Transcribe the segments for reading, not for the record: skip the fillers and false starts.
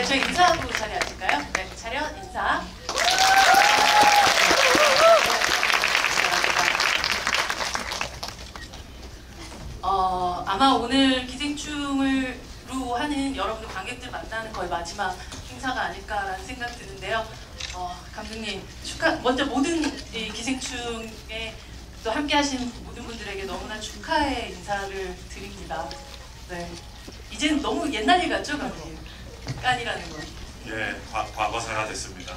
네, 저희 인사하고 자리 앉을까요? 네, 차렷 인사. 아마 오늘 기생충으로 하는 여러분들 관객들 만나는 거의 마지막 행사가 아닐까라는 생각 드는데요. 감독님 먼저 모든 이 기생충에 또 함께 하신 모든 분들에게 너무나 축하의 인사를 드립니다. 네, 이제는 너무 옛날 일 같죠, 감독님? 깐이라는 건. 예, 과거사가 됐습니다.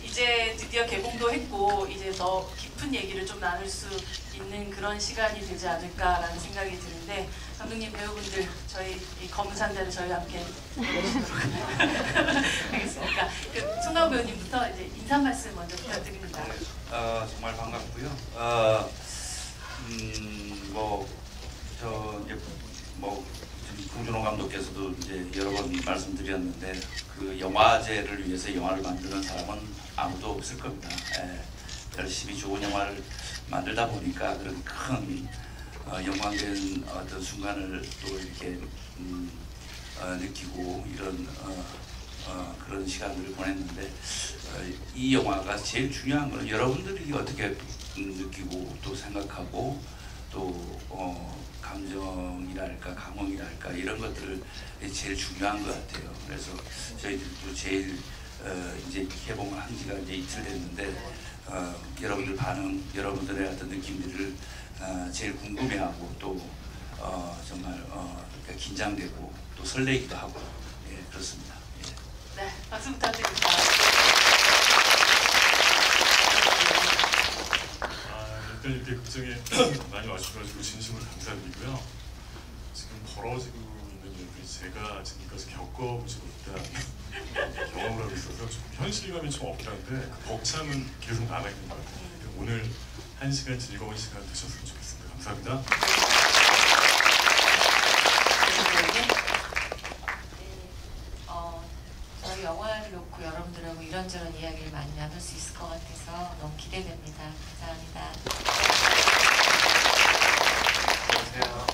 이제 드디어 개봉도 했고 이제 더 깊은 얘기를 좀 나눌 수 있는 그런 시간이 되지 않을까라는 생각이 드는데, 감독님, 배우분들, 저희 이 검은산자를 저희와 함께 해보시도록 하겠습니다. 송강호 배우님부터 이제 인사 말씀 먼저 부탁드립니다. 네, 정말 반갑고요. 봉준호 감독께서도 이제 여러 번 말씀드렸는데, 그 영화제를 위해서 영화를 만드는 사람은 아무도 없을 겁니다. 열심히 좋은 영화를 만들다 보니까 그런 큰 영광된 어떤 순간을 또 이렇게 느끼고 이런 그런 시간들을 보냈는데, 이 영화가 제일 중요한 거는 여러분들이 어떻게 느끼고 또 생각하고 또 감정이랄까 감흥이랄까 이런 것들을 제일 중요한 것 같아요. 그래서 저희들도 제일 이제 개봉을 한 지가 이제 이틀 됐는데, 여러분들 반응, 여러분들의 어떤 느낌들을 제일 궁금해하고 또 정말 긴장되고 또 설레기도 하고, 예, 그렇습니다. 예. 네, 박수 부탁드립니다. 일단 이렇게 극장에 많이 와주셔가지고 진심으로 감사드리고요. 지금 벌어지고 있는 일들이 제가 지금까지 겪어보지 못한 경험을 하고 있어서 좀 현실감이 좀 없긴 한데 그 벅참은 계속 남아있는 것 같아요. 오늘 1시간 즐거운 시간 되셨으면 좋겠습니다. 감사합니다. 저희 영화를 놓고 여러분들하고 이런저런 이야기를 많이 나눌 수 있을 것 같아서 너무 기대됩니다. 감사합니다. 안녕하세요.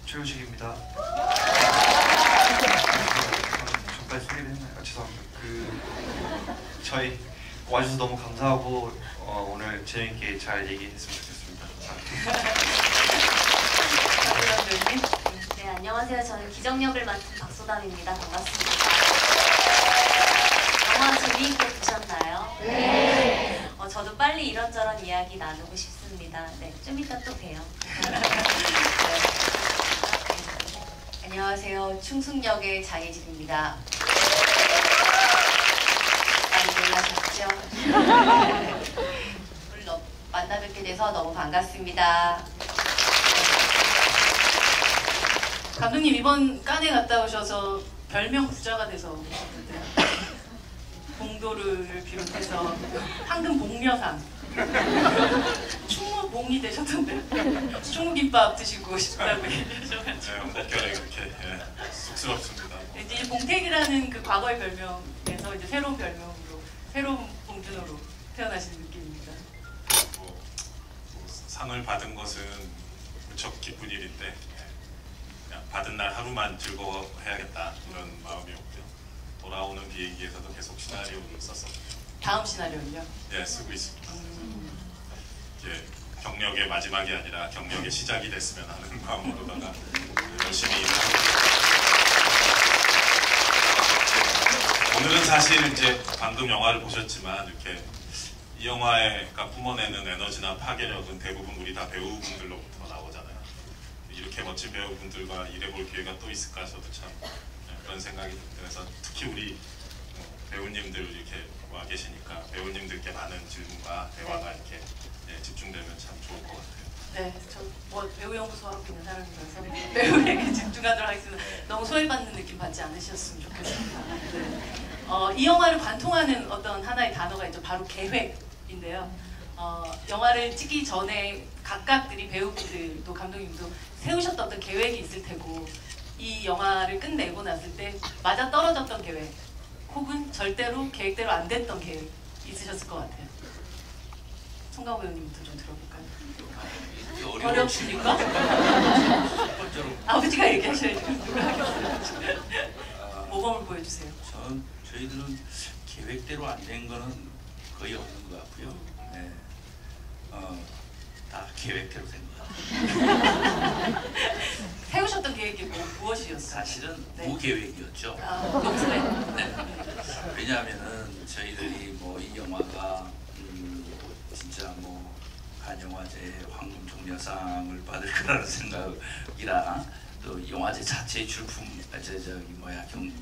최우식입니다. 저까지 소개를 했나요? 죄송합니다. 저희 와주셔서 너무 감사하고 오늘 재밌게 잘 얘기했으면 좋겠습니다. 네, 안녕하세요. 저는 기정역을 맡은 박소담입니다. 반갑습니다. 영화 재미있게 보셨나요? 네. 저도 빨리 이런저런 이야기 나누고 싶습니다. 네, 좀 이따 또 봬요. 네. 안녕하세요. 충숙역의 장혜진입니다. 많이 놀라셨죠? 오늘 만나 뵙게 돼서 너무 반갑습니다. 감독님, 이번 깐에 갔다 오셔서 별명 부자가 돼서 오셨는데요. 봉도를 비롯해서 황금 복려상, 충무봉이 되셨던데 충무김밥 드시고 싶다고 얘기하셔가지고. 목결에 그렇게 쑥스럽습니다. 이제 봉택이라는 그 과거의 별명에서 이제 새로운 별명으로, 새로운 봉준호로 태어나신 느낌입니다. 상을 받은 것은 무척 기쁜 일인데, 그냥 받은 날 하루만 즐거워해야겠다 이런 마음이었고요. 돌아오는 비행기에서도 계속 시나리오를 썼었고요. 다음 시나리오는요? 예, 쓰고 있습니다. 이제 경력의 마지막이 아니라 경력의 시작이 됐으면 하는 마음으로다가 열심히 일하고. 오늘은 사실 이제 방금 영화를 보셨지만 이렇게 이 영화가 뿜어내는 에너지나 파괴력은 대부분 우리 다 배우분들로부터 나오잖아요. 이렇게 멋진 배우분들과 일해볼 기회가 또 있을까 저도 참 그런 생각이 듭니다. 그래서 특히 우리 배우님들 이렇게 와 계시니까 배우님들께 많은 질문과 대화가 이렇게 집중되면 참 좋을 것 같아요. 네, 저 배우연구소 하고 있는 사람이라서 배우에게 집중하도록 하겠습니다. 너무 소외받는 느낌 받지 않으셨으면 좋겠습니다. 네. 이 영화를 관통하는 어떤 하나의 단어가 있죠. 바로 계획인데요. 영화를 찍기 전에 각각들이 배우분들도 감독님도 세우셨던 어떤 계획이 있을 테고, 이 영화를 끝내고 났을 때 맞아 떨어졌던 계획 혹은 절대로 계획대로 안 됐던 계획 있으셨을 것 같아요. 송강호 배우님부터 좀 들어볼까요? 어렵습니까? 아버지가 얘기하셔야죠. 저희들은 계획대로 안 된 거는 거의 없는 것 같고요. 네. 다 계획대로 된 것 같아요. 세우셨던 계획이 무엇이었어요? 사실은 네. 무계획이었죠. 녹슬에. 네. 왜냐하면은 저희들이 뭐 이 영화가 진짜 뭐 칸영화제 황금 종려상을 받을 거라는 생각이라 또 영화제 자체의 출품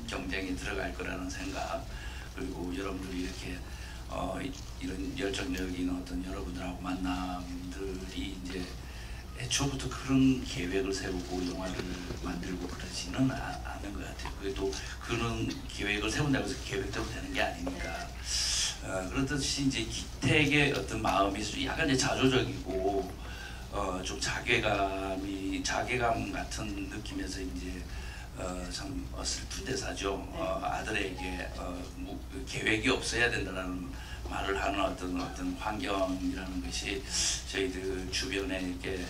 경쟁에 들어갈 거라는 생각, 그리고 여러분들이 이렇게 이런 열정적인 어떤 여러분들하고 만남들이 이제 애초부터 그런 계획을 세우고 영화를 만들고 그러지는 않은 것 같아요. 그래도 그런 계획을 세운다고 해서 계획대로 되는 게 아니니까. 그렇듯이 이제 기택의 어떤 마음이 약간 이제 자조적이고 좀 자괴감 같은 느낌에서 이제 참 슬픈 대사죠. 아들에게 계획이 없어야 된다는 말을 하는 어떤 환경이라는 것이 저희들 주변에 이렇게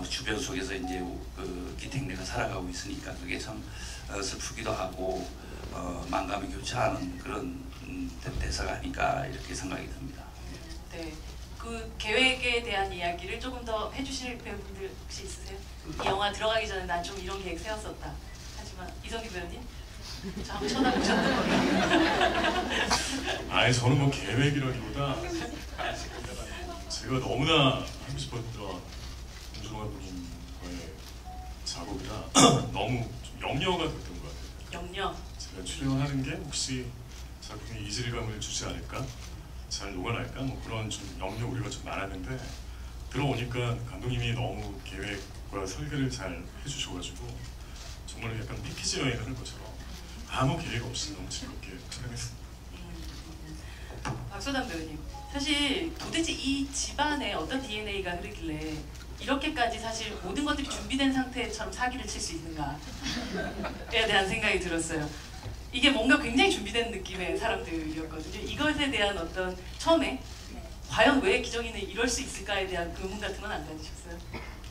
주변 속에서 이제 그 기택내가 살아가고 있으니까 그게 참 슬프기도 하고 만감이 교차하는 그런 대사가 아닐까 이렇게 생각이 듭니다. 네, 그 계획에 대한 이야기를 조금 더 해주실 배우분들 혹시 있으세요? 이 영화 들어가기 전에 난 좀 이런 계획 세웠었다. 하지만 이성기 배우님, 저 한번 쳐다보셨던 거예요? 아니 저는 뭐 계획이라기보다 제가 너무나 하고 싶었던 김준호 감독님과의 작업이라 너무 좀 염려가 됐던 것 같아요. 염려. 제가 출연하는 게 혹시 작품이 이질감을 주지 않을까? 잘 녹아날까? 뭐 그런 좀 염려 우려가 좀 많았는데 들어오니까 감독님이 너무 계획과 설계를 잘 해주셔가지고 정말 약간 패키지 여행을 한 것처럼 아무 계획 없이 너무 즐겁게 촬영했습니다. 박소담 배우님, 사실 도대체 이 집안에 어떤 DNA가 흐르길래 이렇게까지 사실 모든 것들이 준비된 상태처럼 사기를 칠 수 있는가에 대한 생각이 들었어요. 이게 뭔가 굉장히 준비된 느낌의 사람들이었거든요. 이것에 대한 어떤 처음에 과연 왜 기정이는 이럴 수 있을까에 대한 의문 같은 건 안 가지셨어요?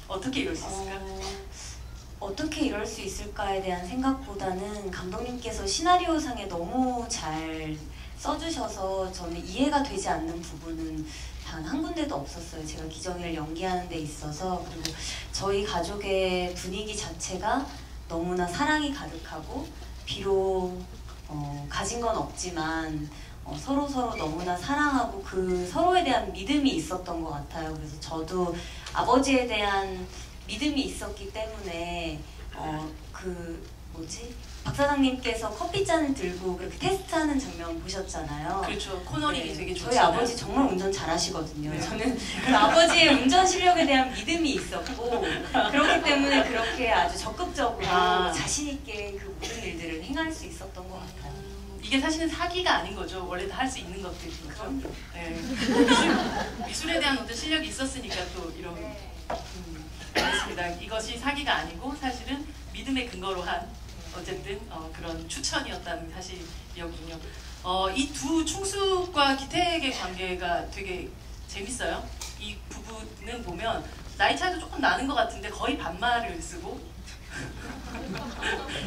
어떻게 이럴 수 있을까? 어떻게 이럴 수 있을까에 대한 생각보다는 감독님께서 시나리오상에 너무 잘 써주셔서 저는 이해가 되지 않는 부분은 단 한 군데도 없었어요. 제가 기정이를 연기하는 데 있어서. 그리고 저희 가족의 분위기 자체가 너무나 사랑이 가득하고 비록 가진 건 없지만 서로 너무나 사랑하고 그 서로에 대한 믿음이 있었던 것 같아요. 그래서 저도 아버지에 대한 믿음이 있었기 때문에 박 사장님께서 커피잔을 들고 그렇게 테스트하는 장면 보셨잖아요. 그렇죠. 코너링이 네, 되게 저희 좋잖아요. 아버지 정말 운전 잘하시거든요. 네. 저는 그 아버지의 운전 실력에 대한 믿음이 있었고 그렇기 때문에 그렇게 아주 적극적으로 자신 있게 그 모든 일들을 행할 수 있었던 것 같아요. 이게 사실은 사기가 아닌 거죠. 원래 다 할 수 있는 것들이니까. 네. 미술에 대한 어떤 실력이 있었으니까 또 이런. 알겠습니다. 이것이 사기가 아니고 사실은 믿음의 근거로 한 어쨌든 그런 추천이었다는 사실이었군요. 이 두 충숙과 기택의 관계가 되게 재밌어요. 이 부부는 보면 나이 차이도 조금 나는 것 같은데 거의 반말을 쓰고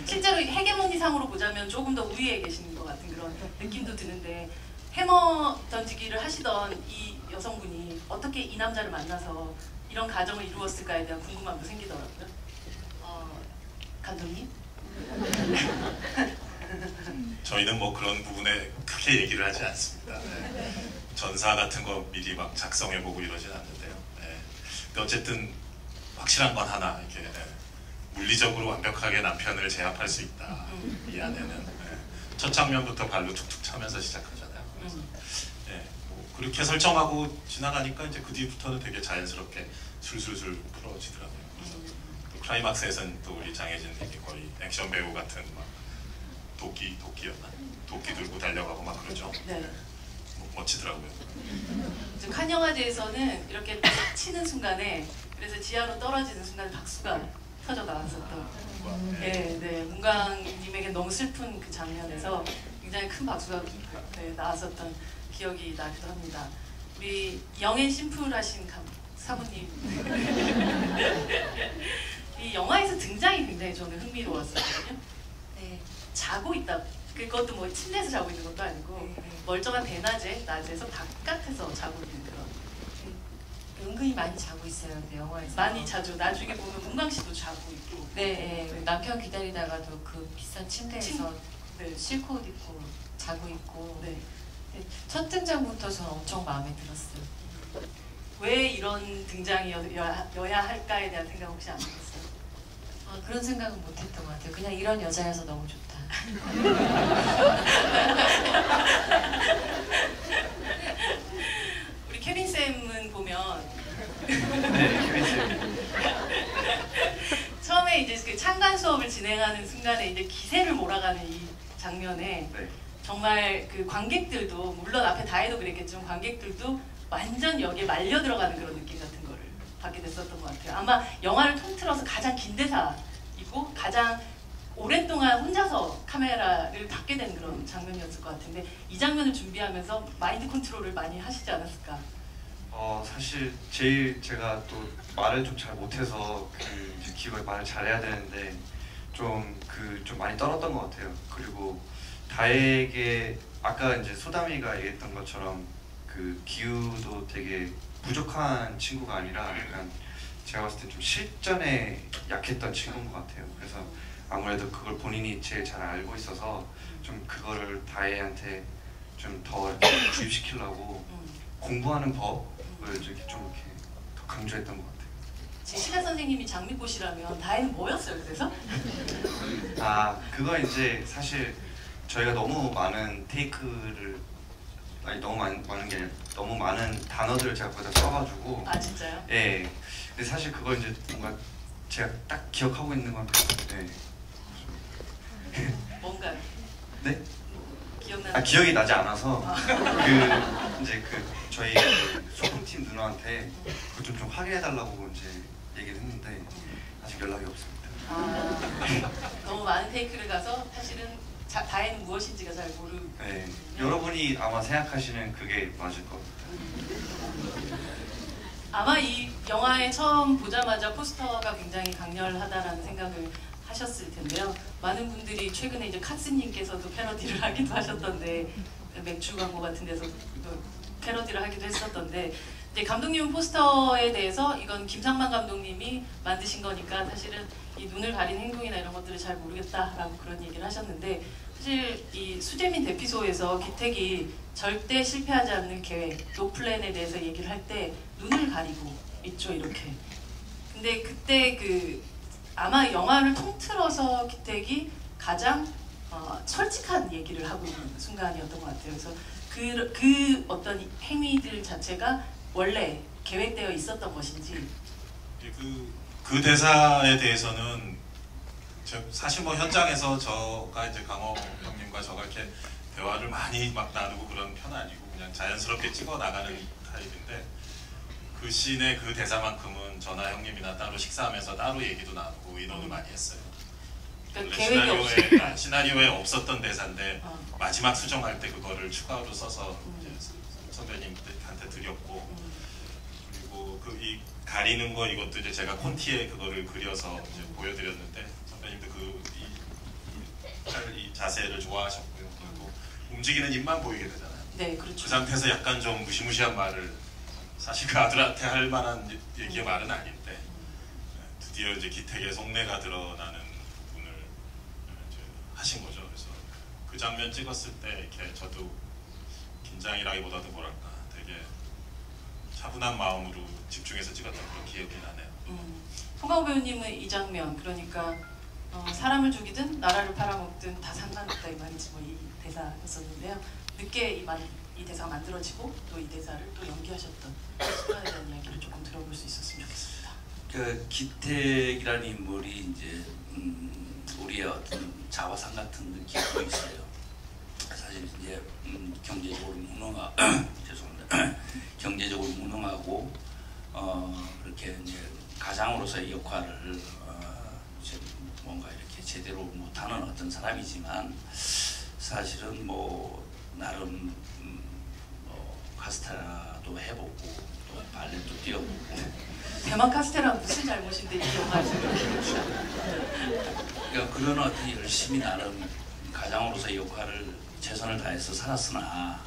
실제로 헤게모니상으로 보자면 조금 더 우위에 계시는 것 같은 그런 느낌도 드는데 해머 던지기를 하시던 이 여성분이 어떻게 이 남자를 만나서 이런 가정을 이루었을까에 대한 궁금함도 생기더라고요. 감독님? 저희는 뭐 그런 부분에 크게 얘기를 하지 않습니다. 네. 전사 같은 거 미리 막 작성해보고 이러진 않는데요. 네. 근데 어쨌든 확실한 건 하나, 이렇게 물리적으로 완벽하게 남편을 제압할 수 있다. 이 안에는 첫 장면부터 발로 툭툭 차면서 시작하잖아요. 그래서 뭐 그렇게 설정하고 지나가니까 이제 그 뒤부터는 되게 자연스럽게 술술술 풀어지더라고요. 그래서 또 클라이막스에서는 또 우리 장혜진님이 거의 액션 배우 같은 막 도끼였나? 도끼 들고 달려가고 막 그러죠. 네. 멋지더라고요. 칸영화제에서는 이렇게 탁 치는 순간에 그래서 지하로 떨어지는 순간에 박수가 터져 나왔었던 문광님에게 너무 슬픈 그 장면에서 굉장히 큰 박수가 나왔었던 기억이 나기도 합니다. 우리 영앤 심플하신 사모님 이 영화에서 등장이 굉장히 저는 흥미로웠었거든요. 네. 자고 있다 그것도 뭐 침대에서 자고 있는 것도 아니고 네. 멀쩡한 낮에서 바깥에서 자고 있는 그런. 은근히 많이 자고 있어요. 근데 영화에서 많이 자죠. 나중에 보면 문강 씨도 자고 있고. 네, 네. 남편 기다리다가도 그 비싼 침대에서 네. 실컷 입고 자고 있고. 네. 첫 등장부터 저는 엄청 마음에 들었어요. 왜 이런 등장이어야 할까에 대한 생각 혹시 안 해봤어요? 아, 그런 생각은 못했던 것 같아요. 그냥 이런 여자여서 너무 좋다. 우리 케빈 쌤은 보면 네, 케빈쌤. 처음에 이제 그 창간 수업을 진행하는 순간에 이제 기세를 몰아가는 이 장면에 네. 정말 그 관객들도 물론 앞에 다혜도 그랬겠지만 관객들도 완전 여기에 말려 들어가는 그런 느낌 같은 거를 받게 됐었던 것 같아요. 아마 영화를 통틀어서 가장 긴 대사이고 가장 오랫동안 혼자서 카메라를 닫게 된 그런 장면이었을 것 같은데 이 장면을 준비하면서 마인드 컨트롤을 많이 하시지 않았을까? 사실 제일 제가 또 말을 좀 잘 못해서 그 기억을 말을 잘해야 되는데 좀 많이 떨었던 것 같아요. 그리고 다혜에게 아까 이제 소담이가 얘기했던 것처럼 그 기우도 되게 부족한 친구가 아니라 약간 제가 봤을 때 좀 실전에 약했던 친구인 것 같아요. 그래서 아무래도 그걸 본인이 제일 잘 알고 있어서 좀 그거를 다혜한테 좀 더 주입시키려고 공부하는 법을 좀 이렇게 더 강조했던 것 같아요. 제 시가 선생님이 장미꽃이라면 다혜는 뭐였어요? 그래서? 그거 이제 사실 저희가 너무 많은 테이크를 너무 많은 게 아니라 너무 많은 단어들을 제가 거기다 써가지고 아 진짜요? 예. 근데 사실 그걸 이제 뭔가 제가 딱 기억하고 있는 건 네. 뭔가요? 네? 기억나는? 기억이 나지 않아서 이제 저희 소품팀 누나한테 그거 좀 확인해달라고 이제 얘기를 했는데 아직 연락이 없습니다. 너무 많은 테이크를 가서 사실은 다혜는 무엇인지가 잘 모르고. 네. 여러분이 아마 생각하시는 그게 맞을 겁니다. 아마 이 영화에 처음 보자마자 포스터가 굉장히 강렬하다라는 생각을 하셨을 텐데요. 많은 분들이 최근에 이제 카스님께서도 패러디를 하기도 하셨던데 맥주 광고 같은 데서 패러디를 하기도 했었던데 이제 감독님 포스터에 대해서 이건 김상만 감독님이 만드신 거니까 사실은 이 눈을 가린 행동이나 이런 것들을 잘 모르겠다라고 그런 얘기를 하셨는데 사실 이 수재민 대피소에서 기택이 절대 실패하지 않는 계획, 노플랜에 대해서 얘기를 할 때 눈을 가리고 있죠 이렇게. 근데 그때 아마 영화를 통틀어서 기택이 가장 솔직한 얘기를 하고 있는 순간이었던 것 같아요. 그래서 그 어떤 행위들 자체가 원래 계획되어 있었던 것인지. 그 대사에 대해서는 사실 뭐 현장에서 저가 이제 강호 형님과 저가 이렇게 대화를 많이 막 나누고 그런 편은 아니고 그냥 자연스럽게 찍어 나가는 타입인데 그 씬의 그 대사만큼은 저나 형님이나 따로 식사하면서 따로 얘기도 나누고 의논을 많이 했어요. 그러니까 계획이 없었다. 시나리오에 없었던 대사인데 마지막 수정할 때 그거를 추가로 써서 이제 선배님한테 드렸고 그리고 이 가리는 거 이것도 이제 제가 콘티에 그거를 그려서 이제 보여드렸는데 선배님도 이 자세를 좋아하셨고요. 그리고 움직이는 입만 보이게 되잖아요. 네, 그렇죠. 그 상태에서 약간 좀 무시무시한 말을 사실 그 아들한테 할 만한 얘기의 말은 아닌데 드디어 이제 기택의 속내가 드러나는 부분을 이제 하신 거죠. 그래서 그 장면 찍었을 때 이렇게 저도 긴장이라기보다도 뭐랄까 되게 차분한 마음으로 집중해서 찍었던 그런 기억이 나네요. 송강호 배우님은 이 장면 그러니까 사람을 죽이든 나라를 팔아먹든 다 상관없다 이 말이지 뭐 이 대사였었는데요. 늦게 이 대사가 만들어지고 또 이 대사를 또 연기하셨던 순간에 대한 이야기를 조금 들어볼 수 있었으면 좋겠습니다. 그 기택이라는 인물이 이제 우리의 어떤 자화상 같은 느낌도 있어요. 사실 이제 경제적으로 죄송합니다. 경제적으로 무능하고 그렇게 이제 가장으로서의 역할을 이제 뭔가 이렇게 제대로 못하는 어떤 사람이지만 사실은 뭐 나름 카스테라도 해보고 또 발레도 뛰어보고 대만 카스테라 무슨 잘못인데 이 영화에서 그러니까 그런 어떤 열심히 나름 가장으로서의 역할을 최선을 다해서 살았으나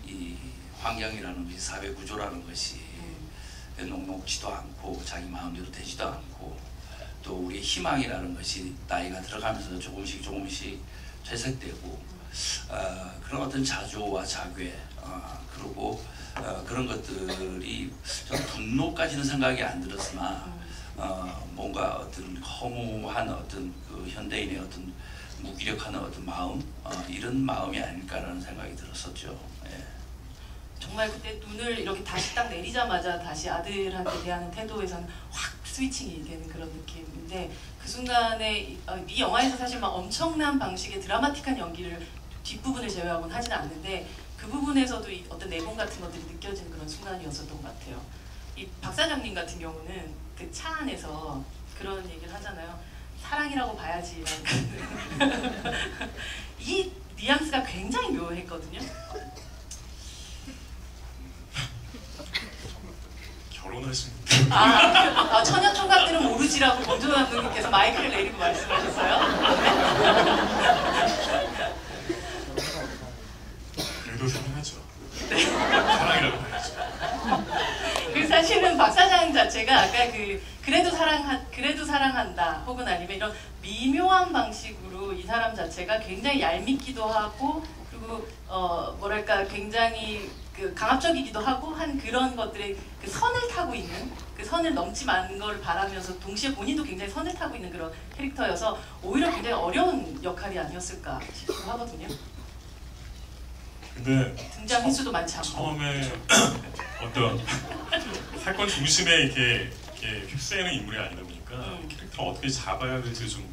이 환경이라는 것이 사회 구조라는 것이 녹록지도 않고 자기 마음대로 되지도 않고 또 우리의 희망이라는 것이 나이가 들어가면서 조금씩 퇴색되고 그런 어떤 자조와 자괴 그리고 그런 것들이 저는 분노까지는 생각이 안 들었으나 뭔가 어떤 허무한 어떤 그 현대인의 어떤 무기력한 어떤 마음 이런 마음이 아닐까라는 생각이 들었었죠. 예. 정말 그때 눈을 이렇게 다시 딱 내리자마자 다시 아들한테 대하는 태도에서는 확 스위칭이 되는 그런 느낌인데 그 순간에 이 영화에서 사실 막 엄청난 방식의 드라마틱한 연기를 뒷부분을 제외하고는 하지는 않는데 그 부분에서도 어떤 내공 같은 것들이 느껴지는 그런 순간이었었던 것 같아요. 이 박 사장님 같은 경우는 그 차 안에서 그런 얘기를 하잖아요. 사랑이라고 봐야지라는 이 뉘앙스가 굉장히 묘했거든요. 결혼하신 분들 천연 총각들은 모르지라고 권조 감독님께서 마이크를 내리고 말씀하셨어요. 그래도 사랑하죠. 사랑이라고 봐야죠. 그 사실은 박 사장 자체가 아까 그래도 사랑한다 혹은 아니면 이런 미묘한 방식으로 이 사람 자체가 굉장히 얄밉기도 하고 그리고 뭐랄까 굉장히 강압적이기도 하고 한 그런 것들의 그 선을 타고 있는 그 선을 넘지 않은 걸 바라면서 동시에 본인도 굉장히 선을 타고 있는 그런 캐릭터여서 오히려 굉장히 어려운 역할이 아니었을까 싶기도 하거든요. 근데 등장 횟수도 많지 않고 처음에 어떤 사건 중심에 이렇게 휩싸이는 인물이 아니다 보니까 캐릭터를 어떻게 잡아야 될지 좀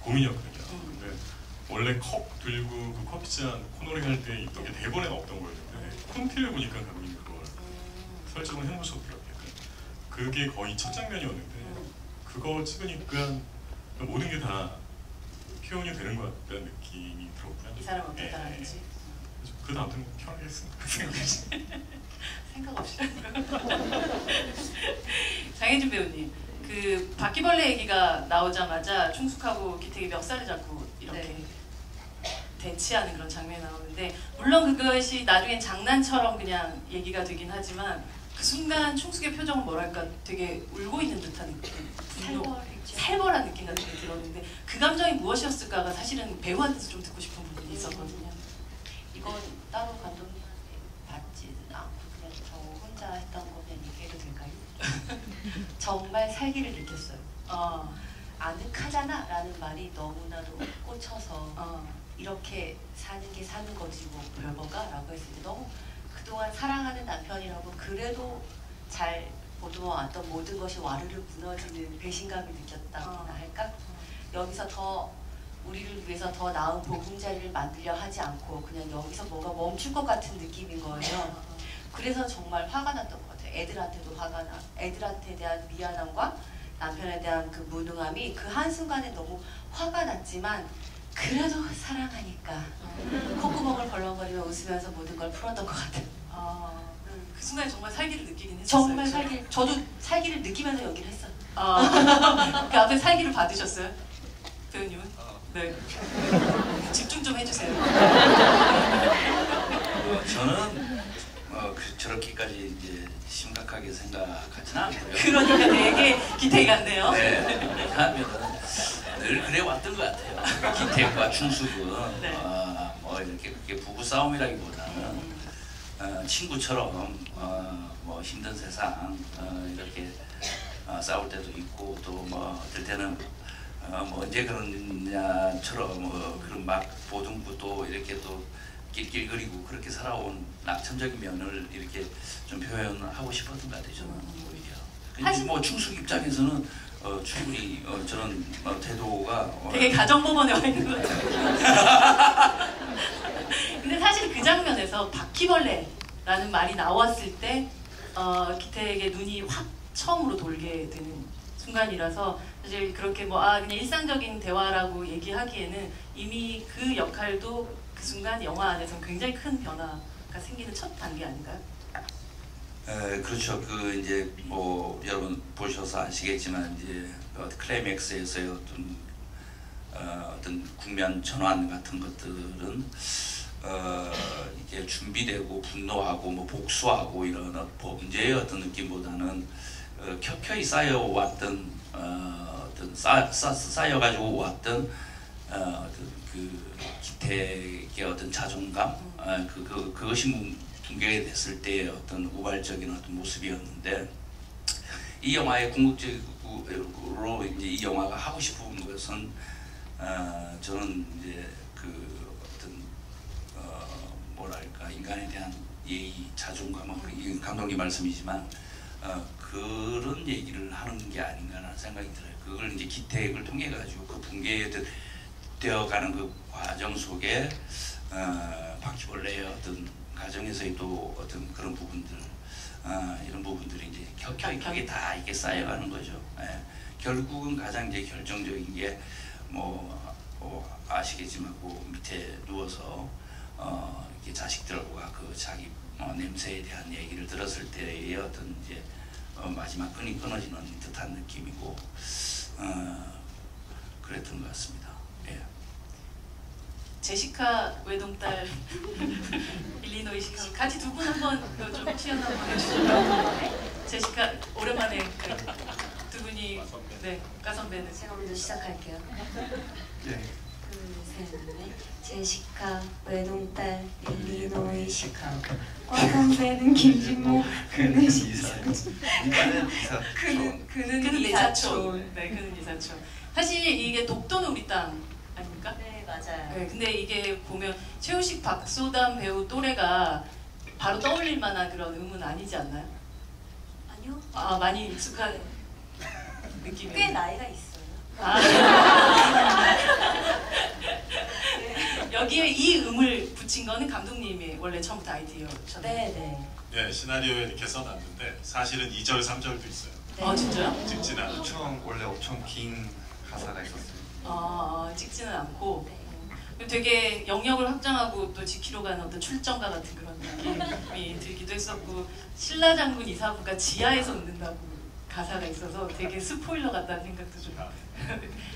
고민이었거든요. 근데 원래 컵 들고 그 커피잔 코너링 할 때 있던 게 대본에는 없던 거였는데 콘티를 보니까 감독님이 그걸 설정을 해놓으셨더라고요. 그게 거의 첫 장면이었는데 그거 찍으니까 모든 게 다 표현이 되는 것 같다는 느낌이 들었고요. 이 사람은 어땠다는지 그 다음부터는 편하게 했습니다. 생각 없이 장혜준 배우님 그 바퀴벌레 얘기가 나오자마자 충숙하고 기택이 멱살을 잡고 이렇게 대치하는 그런 장면이 나오는데 물론 그것이 나중엔 장난처럼 그냥 얘기가 되긴 하지만 그 순간 충숙의 표정은 뭐랄까 되게 울고 있는 듯한 느낌 살벌한 느낌 같은 게 들었는데 그 감정이 무엇이었을까가 사실은 배우한테서 좀 듣고 싶은 부분이 있었거든요. 이건 따로 감독님한테 받지는 않고 그냥 저 혼자 했던 거면 얘기해도 될까요? 정말 살기를 느꼈어요. 아늑하잖아 라는 말이 너무나도 꽂혀서 이렇게 사는 게 사는 거지 뭐 별건가? 라고 했을 때 너무 그동안 사랑하는 남편이라고 그래도 잘 보듬어왔던 모든 것이 와르르 무너지는 배신감을 느꼈다거나 할까? 여기서 더 우리를 위해서 더 나은 보금자리를 만들려 하지 않고 그냥 여기서 뭔가 멈출 것 같은 느낌인 거예요. 그래서 정말 화가 났던 것 같아요. 애들한테도 화가 나. 애들한테 대한 미안함과 남편에 대한 그 무능함이 그 한순간에 너무 화가 났지만 그래도 사랑하니까 콧구멍을 벌렁거리며 웃으면서 모든 걸 풀었던 것 같아요. 그 순간에 정말 살기를 느끼긴 했었어요. 정말 저도 살기를 느끼면서 연기를 했어요. 그 앞에 살기를 받으셨어요? 배우님은? 네. 집중 좀 해주세요. 저는 저렇게까지 이제 심각하게 생각하지는 않고요. 그러니까 되게 기태기 같네요. 네. 왜냐하면 늘 그래 왔던 것 같아요. 기택과 충숙은 네. 뭐 이렇게 그렇게 부부 싸움이라기보다는 친구처럼 뭐 힘든 세상 이렇게 싸울 때도 있고 또 뭐 어떨 때는 뭐 언제 그러냐처럼 그런 막 보듬고 또 이렇게 또 낄낄거리고 그렇게 살아온 낙천적인 면을 이렇게 좀 표현하고 싶었던 것 같아요. 저는 오히려. 근데 뭐 충숙 입장에서는 충분히 저는 태도가 되게 가정법원에 와 있는 것 같아요. 근데 사실 그 장면에서 바퀴벌레라는 말이 나왔을 때 기태에게 눈이 확 처음으로 돌게 되는 순간이라서 사실 그렇게 뭐 그냥 일상적인 대화라고 얘기하기에는 이미 그 역할도 그 순간 영화 안에서 굉장히 큰 변화가 생기는 첫 단계 아닌가요? 그렇죠. 그 이제 뭐 여러분 보셔서 아시겠지만 이제 클라이맥스에서의 어떤 어떤 국면 전환 같은 것들은 이게 준비되고 분노하고 뭐 복수하고 이런 범죄의 어떤 느낌보다는 켜켜이 쌓여왔던 어떤 쌓여가지고 왔던 그 기택의 어떤 자존감 그것이 붕괴됐을 때의 어떤 우발적인 어떤 모습이었는데 이 영화의 궁극적으로 이제 이 영화가 하고 싶은 것은 저는 이제 그 어떤 뭐랄까 인간에 대한 예의, 자존감, 감독님 말씀이지만 그런 얘기를 하는 게 아닌가라는 생각이 들어요. 그걸 이제 기택을 통해 가지고 그 붕괴되어가는 그 과정 속에 바퀴벌레의 어떤 가정에서도 어떤 그런 부분들 이런 부분들이 이제 켜켜이 그게 다 이게 쌓여가는 거죠. 예. 결국은 가장 이제 결정적인 게 아시겠지만 그 밑에 누워서 이렇게 자식들과 그 자기 냄새에 대한 얘기를 들었을 때의 어떤 이제 마지막 끈이 끊어지는 듯한 느낌이고 그랬던 것 같습니다. 예. 제시카 외동딸 일리노이 시카고 같이 두 분 한번 좀 시연 한번 해주시죠. 제시카 오랜만에 두 분이 네 가선배는 제가 먼저 시작할게요. 네. 둘, 셋, 넷. 제시카 외동딸 일리노이 시카고 과선배는 김진모 그는 이사촌. 그는 이사촌. 네, 그는 이사촌. 사실 이게 독도는 우리 땅 아닙니까? 네, 맞아요. 네, 근데 이게 보면 최우식, 박소담 배우 또래가 바로 떠올릴 만한 그런 음은 아니지 않나요? 아니요. 아, 많이 익숙한 느낌이. 꽤 나이가 있어요. 여기에 이 음을 붙인 거는 감독님이 원래 처음부터 아이디어셨나요? 네. 네, 시나리오에 이렇게 써놨는데 사실은 2절, 3절도 있어요. 아, 진짜요? 찍지는 않죠. 원래 엄청 긴 가사가 있었어요. 찍지는 않고 네. 되게 영역을 확장하고 또 지키러 가는 어떤 출정가 같은 그런 느낌이 들기도 했었고 신라 장군 이사부가 지하에서 웃는다고 가사가 있어서 되게 스포일러 같다는 생각도 좀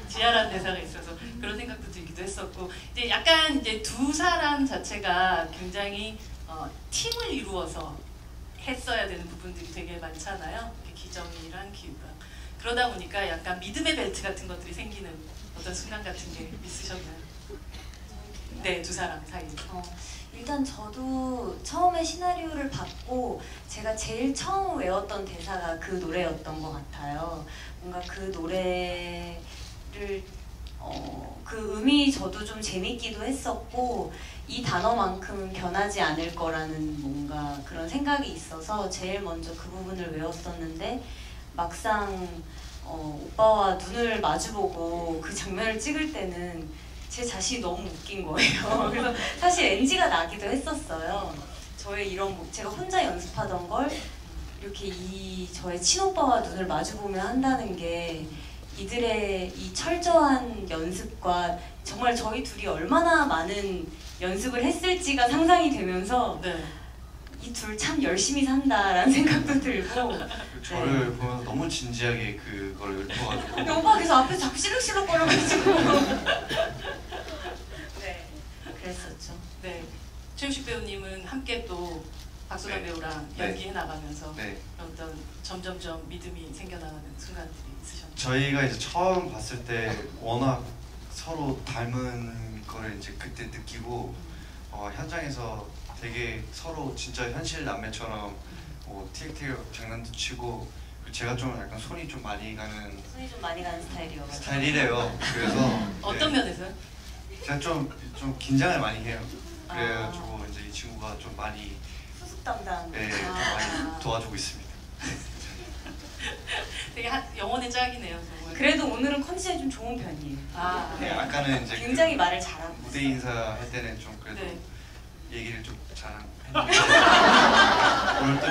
지하라는 대사가 있어서 그런 생각도 들기도 했었고 이제 약간 이제 두 사람 자체가 굉장히 팀을 이루어서 했어야 되는 부분들이 되게 많잖아요. 기정이랑 기우랑 그러다 보니까 약간 믿음의 벨트 같은 것들이 생기는 어떤 순간 같은 게 있으셨나요? 네, 두 사람 사이. 일단 저도 처음에 시나리오를 받고 제가 제일 처음 외웠던 대사가 그 노래였던 것 같아요. 뭔가 그 노래를 그 음이 저도 좀 재밌기도 했었고 이 단어만큼은 변하지 않을 거라는 뭔가 그런 생각이 있어서 제일 먼저 그 부분을 외웠었는데 막상 오빠와 눈을 마주보고 그 장면을 찍을 때는 제 자신이 너무 웃긴 거예요. 그래서 사실 NG가 나기도 했었어요. 저의 이런 제가 혼자 연습하던 걸 이렇게 저의 친오빠와 눈을 마주보며 한다는 게 이들의 이 철저한 연습과 정말 저희 둘이 얼마나 많은 연습을 했을지가 상상이 되면서 네. 이 둘 참 열심히 산다라는 생각도 들고 저를 보면서 너무 진지하게 그걸 읊어가지고 근데 오빠가 계속 앞에서 자꾸 시룩시룩거려가지고 네 그랬었죠. 네. 최우식 배우님은 함께 또 박소담 네. 배우랑 네. 연기해 나가면서 네. 어떤 점점점 믿음이 생겨나가는 순간들이 있으셨나요? 저희가 이제 처음 봤을 때 워낙 서로 닮은 거를 이제 그때 느끼고 현장에서 되게 서로 진짜 현실 남매처럼 틱틱 장난도 치고 제가 좀 약간 손이 좀 많이 가는 스타일이어가지고 스타일이래요. 그래서 어떤 면에서요? 제가 좀 긴장을 많이 해요. 그래가지고 이제 이 친구가 좀 많이 수습 담당 좀 많이 도와주고 있습니다. 되게 영혼의 짝이네요, 정말. 그래도 오늘은 컨디션이 좀 좋은 편이에요. 네, 아까는 이제 굉장히 말을 잘하고 무대 인사할 때는 좀 그래도 네. 얘기를 좀 잘했는데 오늘 또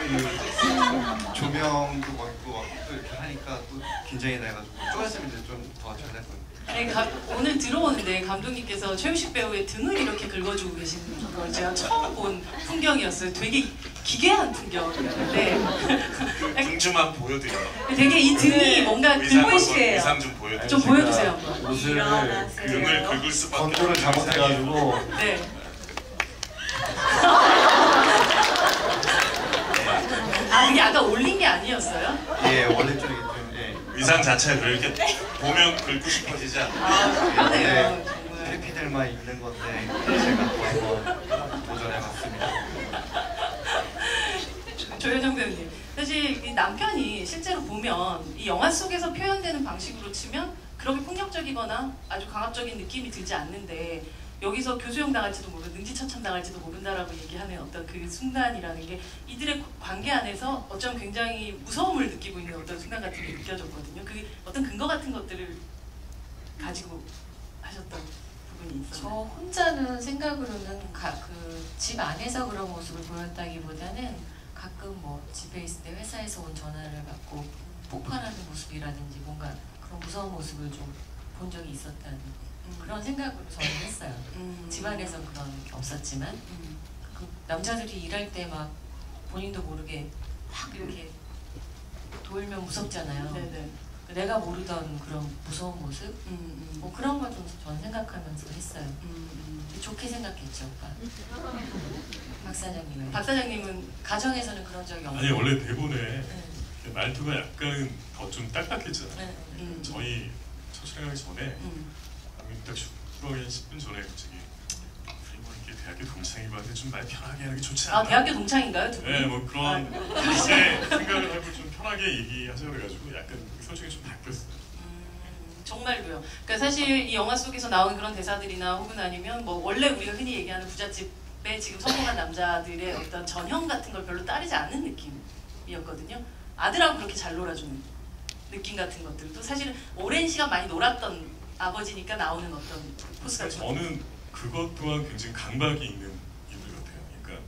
이렇게 조명도 맞고 또 이렇게 하니까 또 긴장이 돼가지고 쪼였으면 이제 좀 더 잘했거든요. 네, 오늘 들어오는데 감독님께서 최우식 배우의 등을 이렇게 긁어주고 계시는 걸 제가 처음 본 풍경이었어요. 되게 기괴한 풍경이었는데 등주만 보여드려요. 되게 이 등이 뭔가 긁으시해요. 의상 좀 보여드려요. 좀 보여주세요. 옷을 등을 긁을 수밖에 컨트롤 잘못해가지고 네. 아, 이게 아까 올린 게 아니었어요? 예 원래 좀 예. 의상 자체가 그렇게 보면 긁고 싶어지지 않아요? 아, 그러네요. 정말. 해피들만 입는 건데 제가 또 한번 도전해봤습니다. 조효정 배우님, 사실 이 남편이 실제로 보면 이 영화 속에서 표현되는 방식으로 치면 그렇게 폭력적이거나 아주 강압적인 느낌이 들지 않는데 여기서 교수형 당할지도 모르고 능지처참 당할지도 모른다라고 얘기하는 어떤 그 순간이라는 게 이들의 관계 안에서 어쩜 굉장히 무서움을 느끼고 있는 어떤 순간 같은 게 느껴졌거든요. 그 어떤 근거 같은 것들을 가지고 하셨던 부분이 저 있어요. 혼자는 생각으로는 그 집 안에서 그런 모습을 보였다기보다는 가끔 뭐 집에 있을 때 회사에서 온 전화를 받고 폭발하는 모습이라든지 뭔가 그런 무서운 모습을 좀 본 적이 있었다는 그런 생각으로 저는 했어요. 집안에서 그런 게 없었지만 그 남자들이 일할 때 막 본인도 모르게 막 이렇게 돌면 무섭잖아요. 네네. 내가 모르던 그런 무서운 모습 뭐 그런 걸 좀 저는 생각하면서 했어요. 좋게 생각했죠, 오빠. 박 사장님은. 박 사장님은 가정에서는 그런 적이 없나요? 아니 원래 대본에 네. 말투가 약간 더 좀 딱딱했잖아요. 네. 저희 첫 촬영하기 전에 딱 슈퍼하기 한 10분 전에 갑자기 우리 뭐 이렇게 대학교 동창이고 한데 좀 말 편하게 하는 게 좋지 않나? 아, 대학교 동창인가요, 두 분이? 네, 뭐 그런 이제 생각을 하고 좀 편하게 얘기하자 그래가지고 약간 설정이 좀 바뀌었어요. 정말로요. 그러니까 사실 이 영화 속에서 나온 그런 대사들이나 혹은 아니면 뭐 원래 우리가 흔히 얘기하는 부잣집에 지금 성공한 남자들의 어떤 전형 같은 걸 별로 따르지 않는 느낌이었거든요. 아들하고 그렇게 잘 놀아주는 느낌 같은 것들도 사실은 오랜 시간 많이 놀았던 아버지니까 나오는 어떤 포스 같은 거. 저는 그것 또한 굉장히 강박이 있는 인물 같아요. 그러니까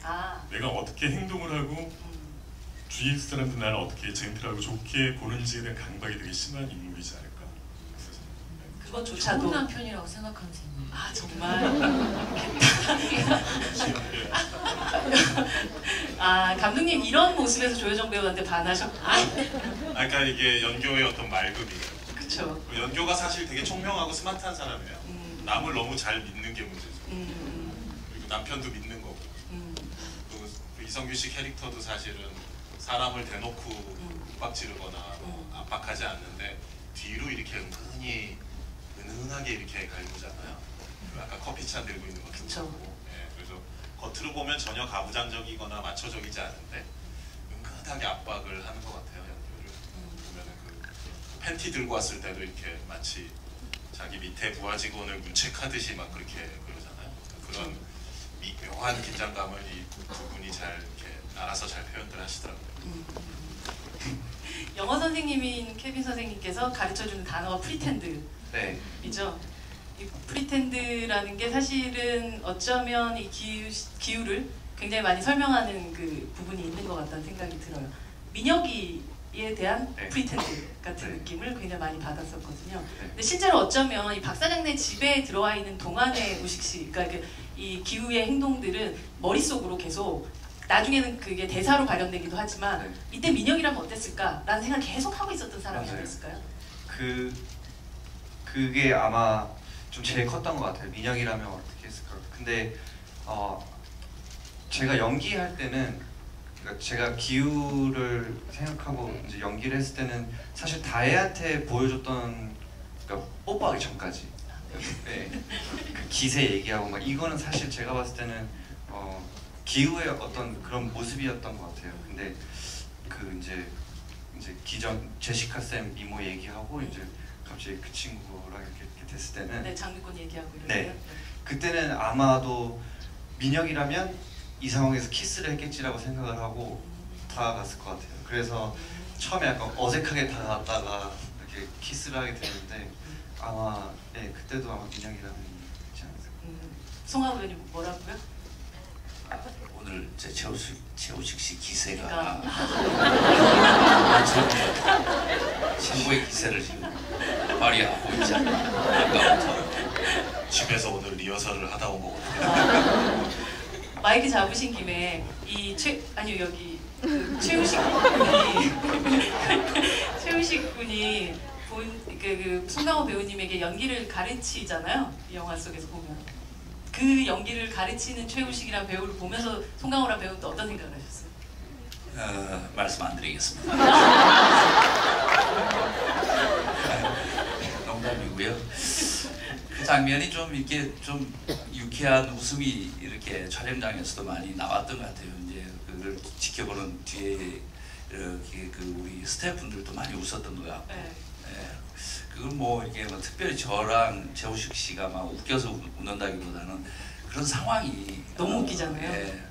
아, 내가 어떻게 행동을 하고 주위 사람들 나를 어떻게 젠틀하고 좋게 보는지에 대한 강박이 되게 심한 인물이지 않을까. 그것조차도. 좋은 남편이라고 생각하면서 있는. 아, 정말. 아, 감독님 이런 모습에서 조효정 배우한테 반하셨구나. 그러니까 이게 연교의 어떤 맑음이에요. 그쵸. 연교가 사실 되게 총명하고 스마트한 사람이에요. 남을 너무 잘 믿는 게 문제죠. 그리고 남편도 믿는 거고. 그리고 그 이성규 씨 캐릭터도 사실은 사람을 대놓고 윽박지르거나 압박하지 않는데 뒤로 이렇게 은은하게 이렇게 갈구잖아요. 아까 커피잔 들고 있는 것도 그쵸. 그렇고. 예, 그래서 겉으로 보면 전혀 가부장적이거나 마초적이지 않은데 은근하게 압박을 하는 것 같아요. 연교를 보면은 그 팬티 들고 왔을 때도 이렇게 마치 자기 밑에 부하 직원을 문책하듯이 막 그렇게 그러잖아요. 그런 묘한 긴장감을 이 두 분이 잘 이렇게 알아서 잘 표현들 하시더라고요. 영어 선생님인 케빈 선생님께서 가르쳐주는 단어가 프리텐드이죠. 네. 이 프리텐드라는 게 사실은 어쩌면 이 기후를 굉장히 많이 설명하는 그 부분이 있는 것 같다는 생각이 들어요. 민혁이에 대한 네. 프리텐드 같은 네. 느낌을 굉장히 많이 받았었거든요. 네. 근데 실제로 어쩌면 이 박 사장네 집에 들어와 있는 동안의 우식 씨, 그러니까 이 기후의 행동들은 머릿속으로 계속 나중에는 그게 대사로 발현되기도 하지만 네. 이때 민혁이라면 어땠을까라는 생각을 계속 하고 있었던 사람이 맞아요. 아니었을까요? 그게 아마 좀 제일 컸던 것 같아요. 민혁이라면 어떻게 했을까. 근데 제가 연기할 때는 그러니까 제가 기우를 생각하고 이제 연기를 했을 때는 사실 다혜한테 보여줬던 그러니까 뽀뽀하기 전까지 네. 그 기세 얘기하고 막 이거는 사실 제가 봤을 때는 기우의 어떤 그런 모습이었던 것 같아요. 근데 그 이제 기존 제시카 쌤 미모 얘기하고 이제 갑자기 그 친구랑 이렇게 됐을 때는 네, 장미꽃 얘기하고 이러고요. 네. 그때는 아마도 민혁이라면 이 상황에서 키스를 했겠지라고 생각을 하고 다가갔을 것 같아요. 그래서 처음에 약간 어색하게 다가갔다가 이렇게 키스를 하게 되는데 아마 네 그때도 아마 민혁이라면 있지 않았을까. 송하우 의원님 뭐라고요? 오늘 제 최우식 씨 기세가 그러니까. 최고의 기세를 지금 발휘하고 있지 않나. 집에서 오늘 리허설을 하다 온 거거든요. 마이크 잡으신 김에 아니요 여기 그 최우식 군이 최우식 군이 그 송강호 배우님에게 연기를 가르치잖아요. 이 영화 속에서 보면 그 연기를 가르치는 최우식이란 배우를 보면서 송강호란 배우는 또 어떤 생각을 하셨어요? 말씀 안 드리겠습니다. 농담이고요. 그 장면이 좀 이렇게 좀 유쾌한 웃음이 이렇게 촬영장에서도 많이 나왔던 것 같아요. 이제 그걸 지켜보는 뒤에 이렇게 그 우리 스태프분들도 많이 웃었던 것 같고. 네. 예, 그건 뭐 이게 뭐 특별히 저랑 최우식 씨가 막 웃겨서 웃는다기보다는 그런 상황이 너무 웃기잖아요. 예,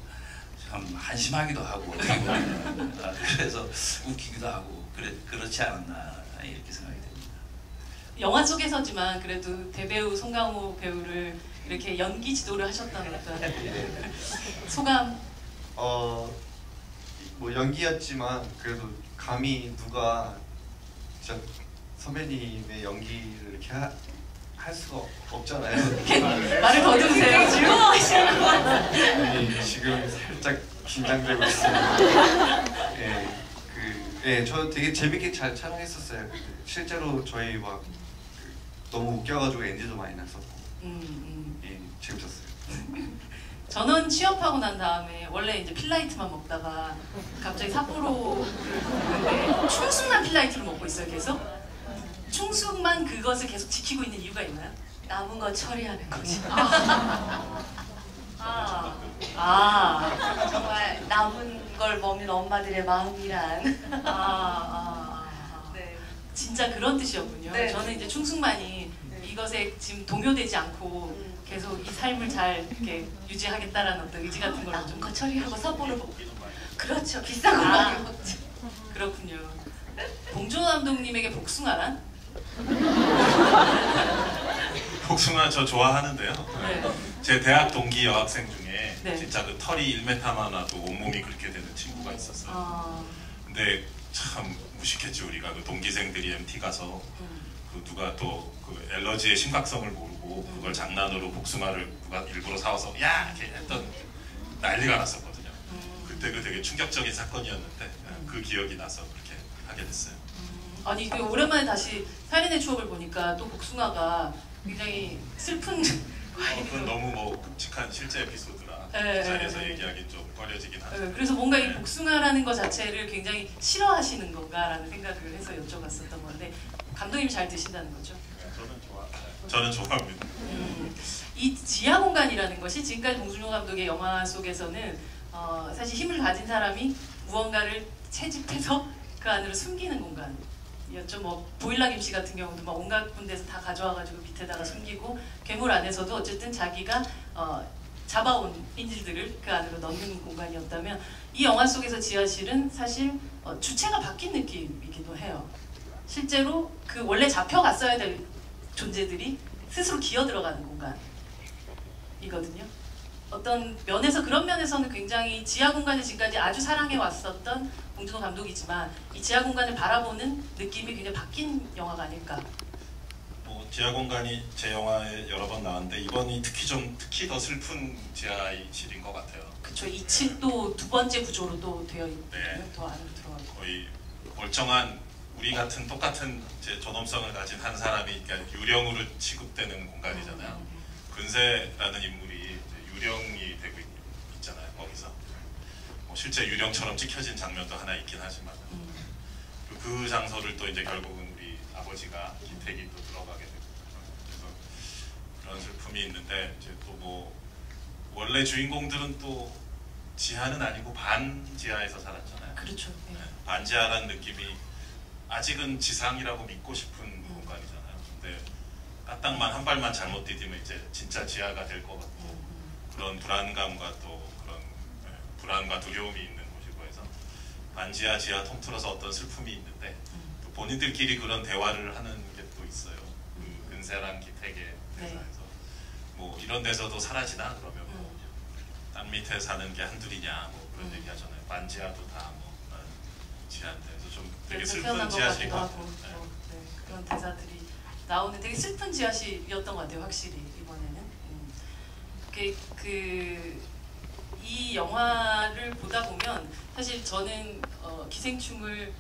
참 한심하기도 하고 어떻게 보면 그래서 웃기기도 하고 그렇지 않았나 이렇게 생각이 됩니다. 영화 속에서지만 그래도 대배우 송강호 배우를 이렇게 연기 지도를 하셨다는 어떤 소감? 뭐 연기였지만 그래도 감히 누가 진짜 선배님의 연기를 이렇게 할 수가 없잖아요. 이렇게 말을 더듬으세요. 즐거워하시는 것 같아요. 아니, 지금 살짝 긴장되고 있습니다. 저 되게 재밌게 잘 촬영했었어요. 실제로 저희 막 너무 웃겨가지고 NG도 많이 났었고, 재밌었어요. 저는 취업하고 난 다음에 원래 이제 필라이트만 먹다가 갑자기 삿포로를 먹는데 충숙한 필라이트를 먹고 있어요. 계속 충숙만 그것을 계속 지키고 있는 이유가 있나요? 남은 거 처리하는 거죠. 정말 남은 걸 먹는 엄마들의 마음이란. 네. 진짜 그런 뜻이었군요. 네. 저는 이제 충숙만이 이것에 지금 동요되지 않고 계속 이 삶을 잘 이렇게 유지하겠다라는 어떤 의지 같은 걸 좀 거 처리하고 삿포로 먹고. 그렇죠. 비싼 거 많이 먹죠. 그렇군요. 봉준호 감독님에게 복숭아란? 복숭아 저 좋아하는데요. 네. 제 대학 동기 여학생 중에 네. 진짜 그 털이 1m만 나도 온몸이 그렇게 되는 친구가 있었어요. 근데 참 무식했지 우리가 그 동기생들이 MT 가서 그 누가 또 그 엘러지의 심각성을 모르고 그걸 장난으로 복숭아를 누가 일부러 사와서 야 이렇게 했던 난리가 났었거든요. 그때 그 되게 충격적인 사건이었는데 그 기억이 나서 그렇게 하게 됐어요. 아니 오랜만에 다시 살인의 추억을 보니까 또 복숭아가 굉장히 슬픈 그건 너무 뭐 끔찍한 실제 에피소드라 네, 그 자리에서 네. 얘기하기 좀 꺼려지긴 하죠. 네, 그래서 뭔가 이 복숭아라는 것 자체를 굉장히 싫어하시는 건가라는 생각을 해서 여쭤봤었던 건데 감독님이 잘 드신다는 거죠? 네, 저는 좋아합니다. 이 지하 공간이라는 것이 지금까지 봉준호 감독의 영화 속에서는 사실 힘을 가진 사람이 무언가를 채집해서 그 안으로 숨기는 공간이었죠. 뭐 보일러 김씨 같은 경우도 막 온갖 군데서 다 가져와가지고 밑에다가 숨기고 괴물 안에서도 어쨌든 자기가 잡아온 인질들을 그 안으로 넣는 공간이었다면 이 영화 속에서 지하실은 사실 주체가 바뀐 느낌이기도 해요. 실제로 그 원래 잡혀갔어야 될 존재들이 스스로 기어 들어가는 공간이거든요. 어떤 면에서 그런 면에서는 굉장히 지하 공간을 지금까지 아주 사랑해 왔었던 봉준호 감독이지만 이 지하 공간을 바라보는 느낌이 굉장히 바뀐 영화가 아닐까. 뭐 지하 공간이 제 영화에 여러 번 나왔는데 이번이 특히 더 슬픈 지하실인 것 같아요. 그쵸. 2층 또 두 번째 구조로 또 되어 있고요. 네. 더 안으로 들어가고. 거의 멀쩡한 우리 같은 똑같은 이제 존엄성을 가진 한 사람이 그러니까 유령으로 취급되는 공간이잖아요. 근세라는 인물이 이제 유령이 되고 있잖아요. 거기서 뭐 실제 유령처럼 찍혀진 장면도 하나 있긴 하지만 그 장소를 또 이제 결국은 우리 아버지가 김택이 또 들어가게 되고 그래서 그런 슬픔이 있는데 이제 또 뭐 원래 주인공들은 또 지하는 아니고 반지하에서 살았잖아요. 그렇죠. 네. 반지하라는 느낌이 아직은 지상이라고 믿고 싶은 공간이잖아요. 근데 까딱만 한 발만 잘못 디디면 이제 진짜 지하가 될 것 같고 그런 불안감과 또 그런 불안과 두려움이 있는 곳이고 해서 반지하 지하 통틀어서 어떤 슬픔이 있는데 또 본인들끼리 그런 대화를 하는 게 또 있어요. 그 근세랑 기택의 대사에서 뭐 이런 데서도 사라지나 그러면 뭐 땅 밑에 사는 게 한둘이냐 뭐 그런 얘기 하잖아요. 반지하도 다 뭐 지하인데 그래서 좀 되게 슬픈 지하실인 것 같아요. 그런 대사들이 나오는 되게 슬픈 지하실이었던 것 같아요. 확실히 이번에는. 이 영화를 보다 보면 사실 저는 기생충을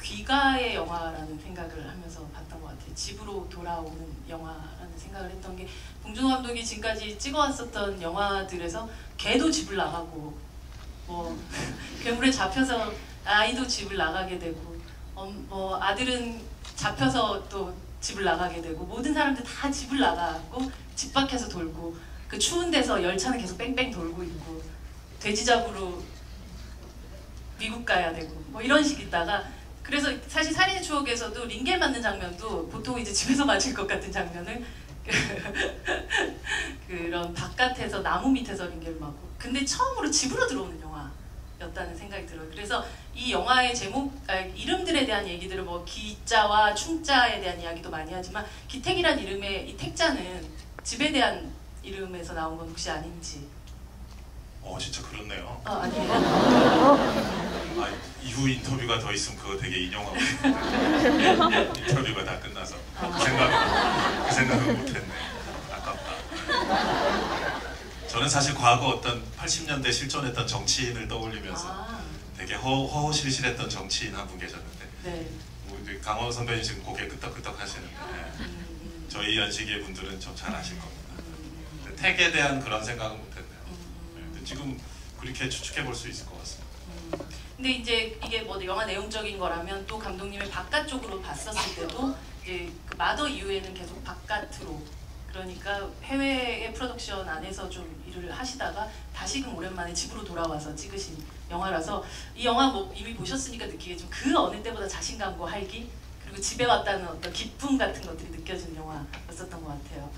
귀가의 영화라는 생각을 하면서 봤던 것 같아요. 집으로 돌아오는 영화라는 생각을 했던 게 봉준호 감독이 지금까지 찍어왔었던 영화들에서 개도 집을 나가고 뭐 괴물에 잡혀서 아이도 집을 나가게 되고 뭐 아들은 잡혀서 또 집을 나가게 되고 모든 사람들 다 집을 나가고 집 밖에서 돌고 그 추운 데서 열차는 계속 뺑뺑 돌고 있고 돼지 잡으러 미국 가야 되고 뭐 이런 식 있다가 그래서 사실 살인의 추억에서도 링겔 맞는 장면도 보통 이제 집에서 맞을 것 같은 장면을 그런 바깥에서 나무 밑에서 링겔을 맞고 근데 처음으로 집으로 들어오는 영화였다는 생각이 들어요. 그래서 이 영화의 이름들에 대한 얘기들을 뭐 기자와 충자에 대한 이야기도 많이 하지만 기택이란 이름의 이 택자는 집에 대한 이름에서 나온 건 혹시 아닌지. 진짜 그렇네요. 아니에요? 이후 인터뷰가 더 있으면 그거 되게 인용하고 싶은데 인터뷰가 다 끝나서 그 생각은 못했네. 아깝다. 저는 사실 과거 어떤 80년대 실존했던 정치인을 떠올리면서 되게 허허실실했던 정치인 한 분 계셨는데 네. 우리 강원 선배님 지금 고개 끄덕끄덕 하시는데 저희 연식의 분들은 좀 잘 아실 겁니다. 택에 대한 그런 생각은 못했네요. 지금 그렇게 추측해 볼 수 있을 것 같습니다. 근데 이제 이게 뭐 영화 내용적인 거라면 또 감독님의 바깥쪽으로 봤었을 때도 이제 그 마더 이후에는 계속 바깥으로 그러니까 해외의 프로덕션 안에서 좀 일을 하시다가 다시금 오랜만에 집으로 돌아와서 찍으신 영화라서 이 영화 뭐 이미 보셨으니까 느끼겠지만 그 어느 때보다 자신감과 활기 그리고 집에 왔다는 어떤 기쁨 같은 것들이 느껴지는 영화였었던 것 같아요.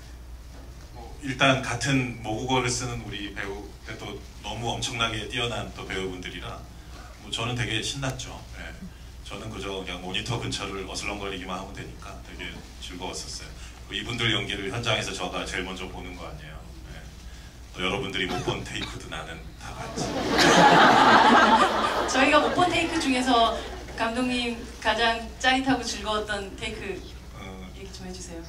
일단 같은 모국어를 쓰는 우리 배우 또 너무 엄청나게 뛰어난 또 배우분들이라 뭐 저는 되게 신났죠. 예. 저는 그저 그냥 모니터 근처를 어슬렁거리기만 하면 되니까 되게 즐거웠었어요. 이분들 연기를 현장에서 저가 제일 먼저 보는 거 아니에요. 예. 또 여러분들이 못 본 테이크도 나는 다 봤지. 저희가 못 본 테이크 중에서 감독님 가장 짜릿하고 즐거웠던 테이크 얘기 좀 해주세요.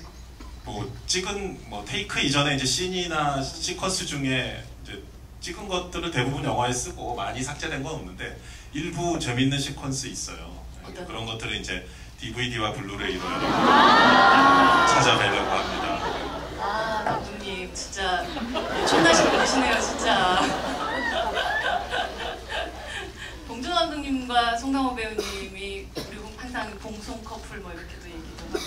뭐 찍은 뭐 테이크 이전에 이제 씬이나 시퀀스 중에 이제 찍은 것들을 대부분 영화에 쓰고 많이 삭제된 건 없는데 일부 재밌는 시퀀스 있어요. 그런 것들을 이제 DVD와 블루레이로 찾아뵈려고 합니다. 감독님 진짜 엄청나신 분이시네요, 진짜. 봉준호 감독님과 송강호 배우님이 그리고 항상 봉송 커플 뭐 이렇게도 얘기도 하고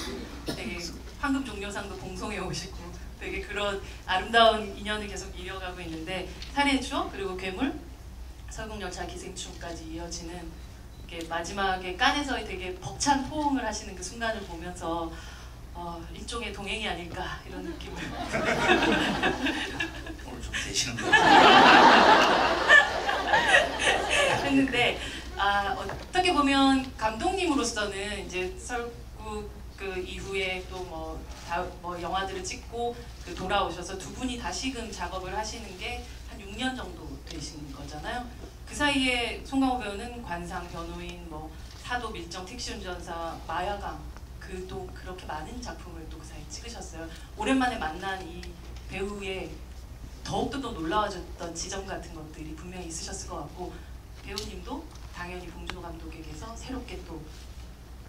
되게 황금 종려상도 봉송해 오시고 되게 그런 아름다운 인연을 계속 이어가고 있는데 살인의 추억 그리고 괴물, 설국열차 기생충까지 이어지는 이렇게 마지막에 깐에서 되게 벅찬 호응을 하시는 그 순간을 보면서 일종의 동행이 아닐까 이런 느낌을 오늘 좀 되시는 것 같아요. 했는데 어떻게 보면 감독님으로서는 이제 설국 그 이후에 또 뭐 영화들을 찍고 그 돌아오셔서 두 분이 다시금 작업을 하시는 게 한 6년 정도 되신 거잖아요. 그 사이에 송강호 배우는 관상, 변호인, 뭐 사도, 밀정, 택시운전사, 마야강 또 그렇게 많은 작품을 또 그 사이에 찍으셨어요. 오랜만에 만난 이 배우의 더욱더 또 놀라워졌던 지점 같은 것들이 분명히 있으셨을 것 같고 배우님도 당연히 봉준호 감독에게서 새롭게 또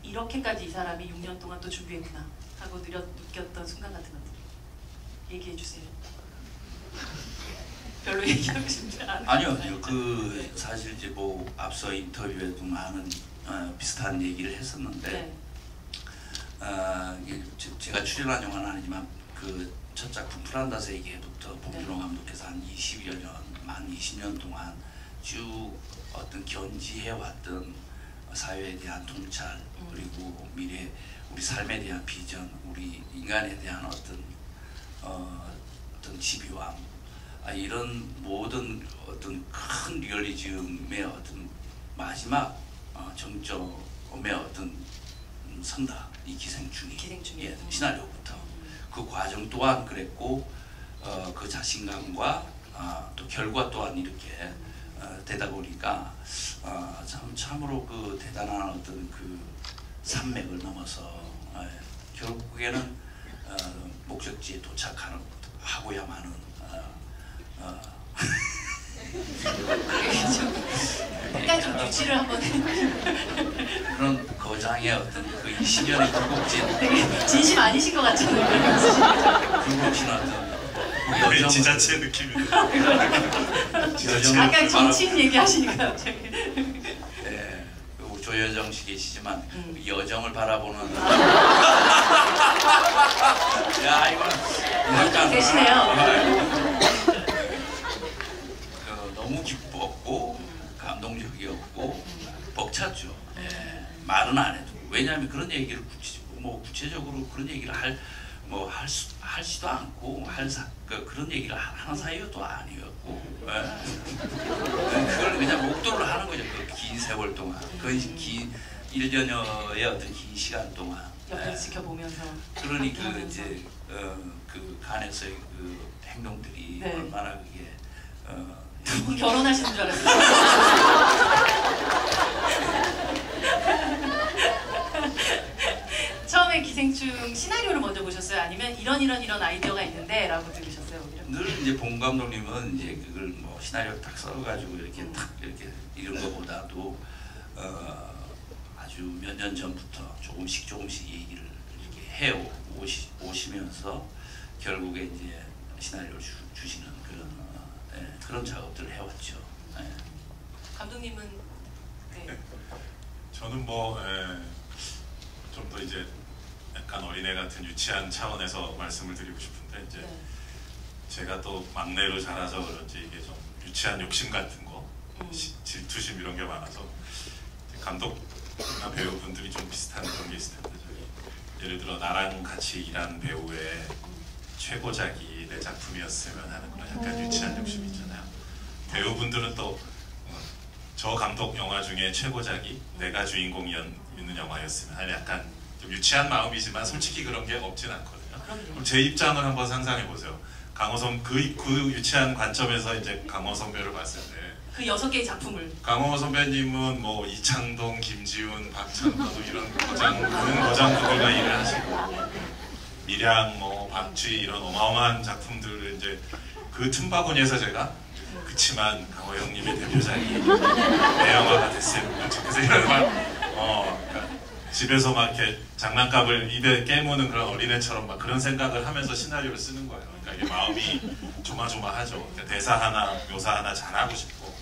이렇게까지 이 사람이 6년 동안 또 준비했구나 하고 느꼈던 순간 같은 것들 얘기해 주세요. 별로 얘기하고 싶지 않아요. 아니요. 그 사실 이제 뭐 앞서 인터뷰에도 많은 비슷한 얘기를 했었는데 제가 출연한 영화는 아니지만 그 첫 작품 프란다스에게부터 봉준호 감독께서 한 20여 년, 만 20년 동안 쭉 어떤 견지해왔던 사회에 대한 통찰 그리고 미래 우리 삶에 대한 비전, 우리 인간에 대한 어떤 집요함 이런 모든 어떤 큰 리얼리즘의 어떤 마지막 정점의 어떤 선다 이 기생충이 예, 시나리오부터 그 과정 또한 그랬고 그 자신감과 또 결과 또한 이렇게 되다 보니까 참으로 그 대단한 어떤 그 산맥을 넘어서 결국에는 목적지에 도착하고야만은 약간 좀 유지를 한번 그런 거장의 어떤 그 20년의 굴곡진 되게 진심 아니신 것 같잖아요. 굴곡진 어떤 우리 여정 지자체 느낌이네. 여정 아까 정치인 얘기하시니까 갑자기. 네, 그리고 조여정 씨 계시지만 그 여정을 바라보는 야 이거는 약간 계시네요. 너무 기뻤고 감동적이었고 벅찼죠. 예, 말은 안 해도 왜냐하면 그런 얘기를 구체적으로 그런 얘기를 하지도 않고 그런 얘기를 하는 사이도 아니었고 그걸 그냥 목도를 하는 거죠. 그 긴 세월 동안 긴 1년여의 어떤 긴 시간 동안 옆에서 지켜보면서 그러니 그 이제 그 간에서의 그 행동들이 네. 얼마나 그게 두 분 결혼하시는 줄 알았어요. 처음에 기생충 시나리오를 먼저 보셨어요? 아니면 이런 아이디어가 있는데 라고 들으셨어요? 오히려? 늘 이제 봉 감독님은 이제 그걸 뭐 시나리오 딱 써가지고 이렇게 딱 이렇게 이런 거보다도 아주 몇 년 전부터 조금씩 얘기를 이렇게 해 오시면서 결국에 이제 시나리오를 주시는 그런 작업들을 해왔죠. 예. 감독님은 네. 저는 좀 더 이제 약간 어린애 같은 유치한 차원에서 말씀을 드리고 싶은데 이제 네. 제가 또 막내로 자라서 그런지 이게 좀 유치한 욕심 같은 거, 질투심 이런 게 많아서 감독이나 배우분들이 좀 비슷한 그런 게 있을 텐데 예를 들어 나랑 같이 일한 배우의 최고작이 내 작품이었으면 하는 그런 약간 유치한 욕심이 있잖아요. 배우분들은 또 저 감독 영화 중에 최고작이 내가 주인공이 있는 영화였으면 하는 약간 좀 유치한 마음이지만 솔직히 그런 게 없진 않거든요. 그럼 제 입장을 한번 상상해 보세요. 강호 그 유치한 관점에서 이제 강호 선배를 봤을 때 그 6개의 작품을 강호 선배님은 뭐 이창동, 김지훈, 박찬도 이런 거장들과 일을 하시고 밀양, 뭐 박쥐 이런 어마어마한 작품들을 이제 그 틈바구니에서 제가 그치만 강호 형님의 데뷔작이 내 영화가 됐으면 좋겠어 이런 그러니까 집에서 막 이렇게 장난감을 입에 깨무는 그런 어린애처럼 막 그런 생각을 하면서 시나리오를 쓰는 거예요. 그러니까 이게 마음이 조마조마하죠. 그러니까 대사 하나, 묘사 하나 잘하고 싶고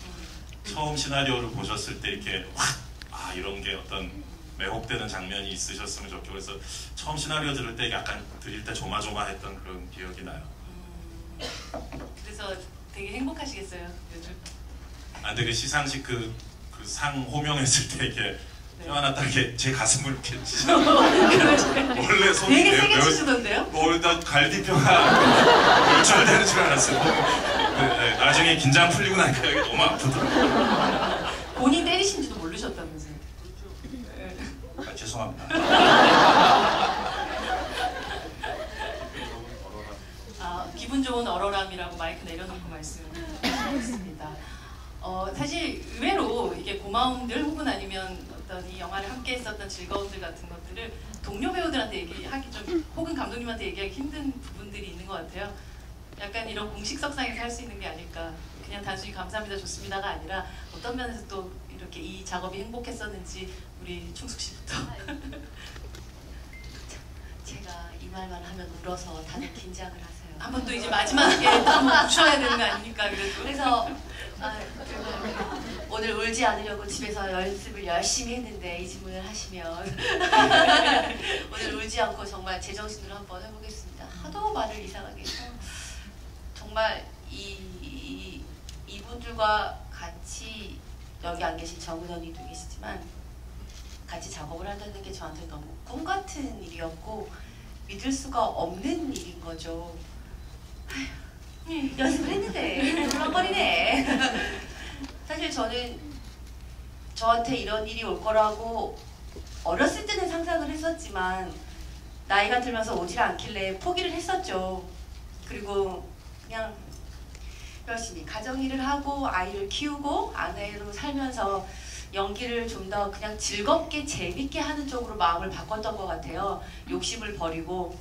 처음 시나리오를 보셨을 때 이렇게 확 이런 게 어떤 매혹되는 장면이 있으셨으면 좋겠고 그래서 처음 시나리오 들을 때 약간 들을 때 조마조마했던 그런 기억이 나요. 그래서 되게 행복하시겠어요 요즘. 근데 그 시상식 그 상 호명했을 때 이게 뼈 하나 딱 이렇게 제 가슴을 이렇게 치죠. 원래 손이 되게 세게 치시던데요? 나 갈비뼈가 골절되는 줄 알았어요. 나중에 긴장 풀리고 나니까 여기 너무 아프더라고요. 본인 때리신지도 모르셨다면서요? 죄송합니다. 기분 좋은 얼얼함이라고 마이크 내려놓고 말씀드렸습니다. 사실 의외로 이게 고마움들 혹은 아니면 어떤 이 영화를 함께 했었던 즐거움들 같은 것들을 동료 배우들한테 얘기하기 좀 혹은 감독님한테 얘기하기 힘든 부분들이 있는 것 같아요. 약간 이런 공식석상에서 할 수 있는 게 아닐까. 그냥 단순히 감사합니다 좋습니다가 아니라 어떤 면에서 또 이렇게 이 작업이 행복했었는지 우리 충숙 씨부터. 제가 이 말만 하면 울어서 다들 긴장을 하세요. 한번 또 이제 마지막에 한번 붙여야 되는 거 아닙니까? 그래서 오늘 울지 않으려고 집에서 연습을 열심히 했는데 이 질문을 하시면 오늘 울지 않고 정말 제정신으로 한번 해보겠습니다. 하도 말을 이상하게 해서 정말 이분들과 같이 여기 안 계신 정은 언니도 계시지만 같이 작업을 한다는 게 저한테 너무 꿈 같은 일이었고 믿을 수가 없는 일인 거죠. 연습을 했는데 울렁거리네. 사실 저는 저한테 이런 일이 올 거라고 어렸을 때는 상상을 했었지만 나이가 들면서 오질 않길래 포기를 했었죠. 그리고 그냥 열심히 가정일을 하고 아이를 키우고 아내로 살면서 연기를 좀 더 그냥 즐겁게 재밌게 하는 쪽으로 마음을 바꿨던 것 같아요. 욕심을 버리고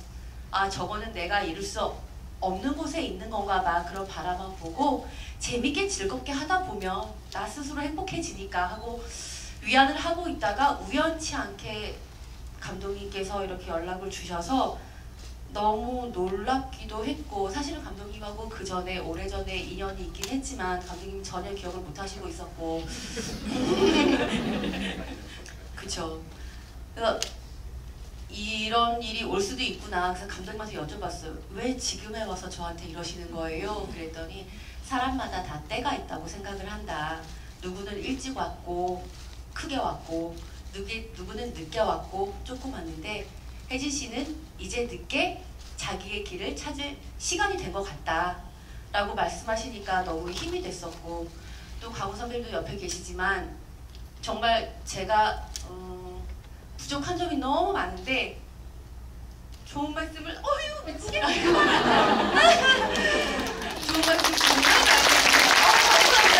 아 저거는 내가 이룰 수 없는 곳에 있는 건가 봐 그런 바라만 보고 재밌게 즐겁게 하다 보면 나 스스로 행복해지니까 하고 위안을 하고 있다가 우연치 않게 감독님께서 이렇게 연락을 주셔서 너무 놀랍기도 했고 사실은 감독님하고 그 전에 오래전에 인연이 있긴 했지만 감독님 전혀 기억을 못 하시고 있었고 그쵸. 그래서 이런 일이 올 수도 있구나. 그래서 감독님한테 여쭤봤어요. 왜 지금에 와서 저한테 이러시는 거예요? 그랬더니 사람마다 다 때가 있다고 생각을 한다. 누구는 일찍 왔고 크게 왔고 누구는 늦게 왔고 조금 왔는데 혜진 씨는 이제 늦게 자기의 길을 찾을 시간이 된 것 같다 라고 말씀하시니까 너무 힘이 됐었고 또 강호 선배님도 옆에 계시지만 정말 제가 부족한 점이 너무 많은데 좋은 말씀을 어휴 미치겠다 좋은 말씀 정말 감사합니다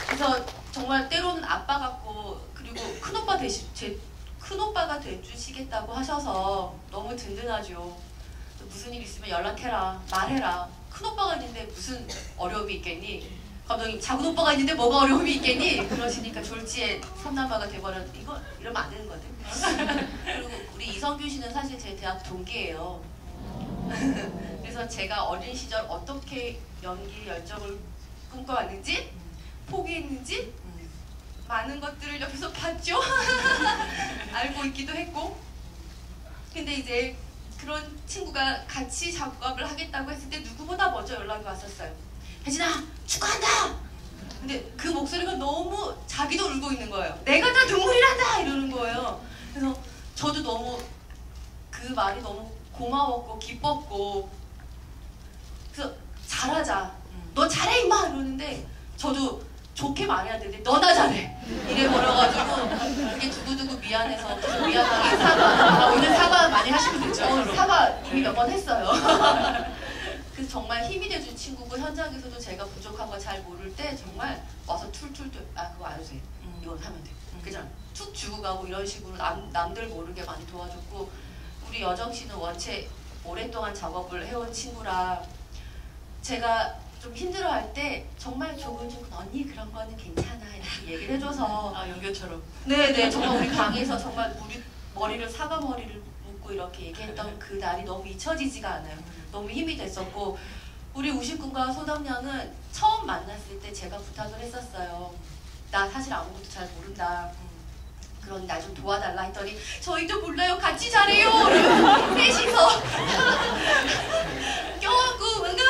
그래서 정말 때로는 아빠 같고 그리고 큰오빠 대신 제 큰오빠가 돼주시겠다고 하셔서 너무 든든하죠. 무슨 일 있으면 연락해라 말해라 큰오빠가 있는데 무슨 어려움이 있겠니 감독님 작은 오빠가 있는데 뭐가 어려움이 있겠니 그러시니까 졸지에 삼남매가 돼버려 이거 이러면 안 되는 거거든. 그리고 우리 이성균 씨는 사실 제 대학 동기예요. 그래서 제가 어린 시절 어떻게 연기 열정을 꿈꿔왔는지 포기했는지 많은 것들을 옆에서 봤죠. 알고 있기도 했고 근데 이제 그런 친구가 같이 작업을 하겠다고 했을 때 누구보다 먼저 연락이 왔었어요. 혜진아 축하한다. 근데 그 목소리가 너무 자기도 울고 있는 거예요. 내가 다 눈물이 난다 이러는 거예요. 그래서 저도 너무 그 말이 너무 고마웠고 기뻤고 그래서 잘하자 너 잘해 임마 이러는데 저도 좋게 말해야 되는데 너나 잘해 이래 버려가지고 그게 두고두고 미안해서 계속 미안하게 사과 오늘 사과 많이 하시면 되죠. 사과 이미 몇 번 했어요. 그래서 정말 힘이 돼준 친구고 현장에서도 제가 부족한 거 잘 모를 때 정말 와서 툴툴 아 그거 안 해도 돼 이거 하면 돼 그냥 툭 주고 가고 이런 식으로 남들 모르게 많이 도와줬고 우리 여정 씨는 원체 오랫동안 작업을 해온 친구라 제가 좀 힘들어할 때 정말 조근조근 언니 그런 거는 괜찮아 이렇게 얘기를 해줘서 아 연결처럼 네네 정말 우리 방에서 정말 우리 머리를 사과 머리를 묶고 이렇게 얘기했던 그 날이 너무 잊혀지지가 않아요. 너무 힘이 됐었고 우리 우식군과 소담양은 처음 만났을 때 제가 부탁을 했었어요. 나 사실 아무것도 잘 모른다. 그런 날 좀 도와달라 했더니 저희도 몰라요. 같이 잘해요. 셋이서 껴안고 뭔가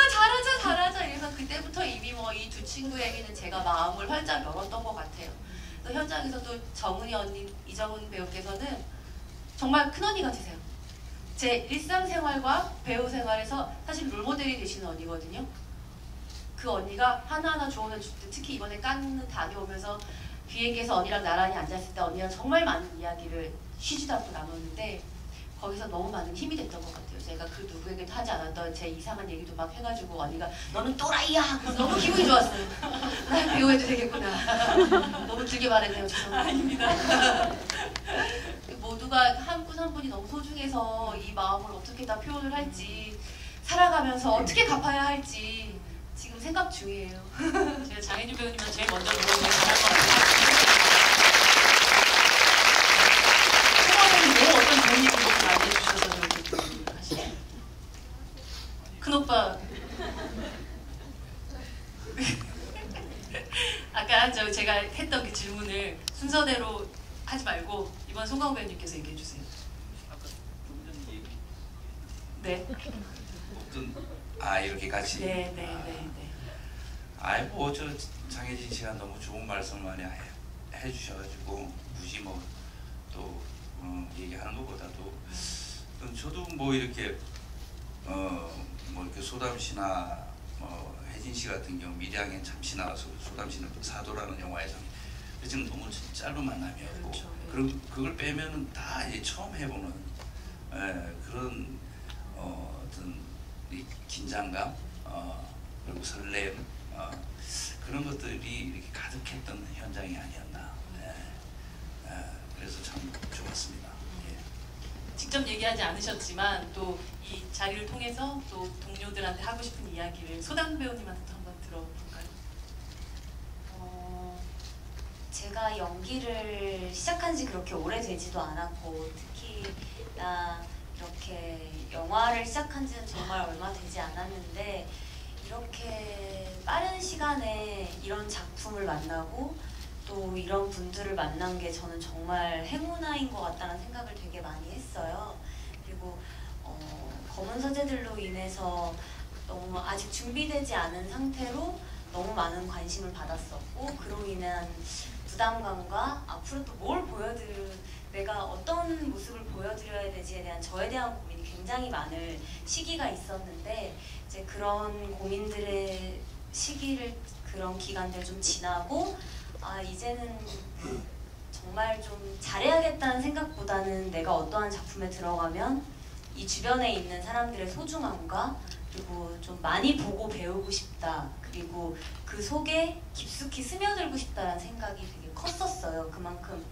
잘하자 이래서 그때부터 이미 뭐 이 두 친구에게는 제가 마음을 활짝 열었던 것 같아요. 또 현장에서도 정은이 언니, 이정은 배우께서는 정말 큰언니 같으세요. 제 일상생활과 배우 생활에서 사실 롤모델이 되시는 언니거든요. 그 언니가 하나하나 조언을 줄 때 특히 이번에 깐느 다녀오면서 비행기에서 언니랑 나란히 앉았을 때 언니랑 정말 많은 이야기를 쉬지도 않고 나눴는데 거기서 너무 많은 힘이 됐던 것 같아요. 제가 그 누구에게도 하지 않았던 제 이상한 얘기도 막 해가지고 언니가 너는 또라이야! 그래서 너무 기분이 좋았어요. 나 배우해도 되겠구나. 너무 길게 말했네요. 죄송합니다. 아닙니다. 모두가 한 분 한 분이 너무 소중해서 이 마음을 어떻게 다 표현을 할지 살아가면서 어떻게 갚아야 할지 지금 생각 중이에요. 제가 장혜진 배우님은 제일 먼저 물어보고 잘할 것 같아요. 뭐 어떤 좋은 얘기를 많이 해주셔서 저렇게 하시죠. 큰오빠 아까 제가 했던 그 질문을 순서대로 하지 말고 이번 송강호 배우님께서 얘기해 주세요. 아까 좀 전에 얘기 네. 어떤 이렇게 같이 네. 아이 뭐 저 장혜진 씨가 너무 좋은 말씀을 많이 해주셔가지고 굳이 뭐 또 얘기하는 것보다도 저도 뭐 이렇게 뭐 이렇게 소담 씨나 혜진 씨 같은 경우 미량엔 잠시 나와서 소담 씨는 사도라는 영화에서 지금 너무 짧은 만남이었고 그렇죠. 그걸 빼면은 다 이제 처음 해보는 그런 어떤 이 긴장감 그리고 설렘 그런 것들이 이렇게 가득했던 현장이 아니었나. 그래서 참 좋았습니다. 직접 얘기하지 않으셨지만 또 이 자리를 통해서 또 동료들한테 하고 싶은 이야기를 소담 배우님한테도 한번 들어볼까요? 제가 연기를 시작한 지 그렇게 오래되지도 않았고 특히 나 이렇게 영화를 시작한 지는 정말 얼마 되지 않았는데 이렇게 빠른 시간에 이런 작품을 만나고 또 이런 분들을 만난 게 저는 정말 행운아인 것 같다는 생각을 되게 많이 했어요. 그리고 검은 서재들로 인해서 너무 아직 준비되지 않은 상태로 너무 많은 관심을 받았었고 그로 인한 부담감과 앞으로 또 뭘 내가 어떤 모습을 보여드려야 되지에 대한 저에 대한 고민이 굉장히 많을 시기가 있었는데 이제 그런 고민들의 시기를 그런 기간들 좀 지나고 이제는 정말 좀 잘해야겠다는 생각보다는 내가 어떠한 작품에 들어가면 이 주변에 있는 사람들의 소중함과 그리고 좀 많이 보고 배우고 싶다 그리고 그 속에 깊숙이 스며들고 싶다는 생각이 되게 컸었어요. 그만큼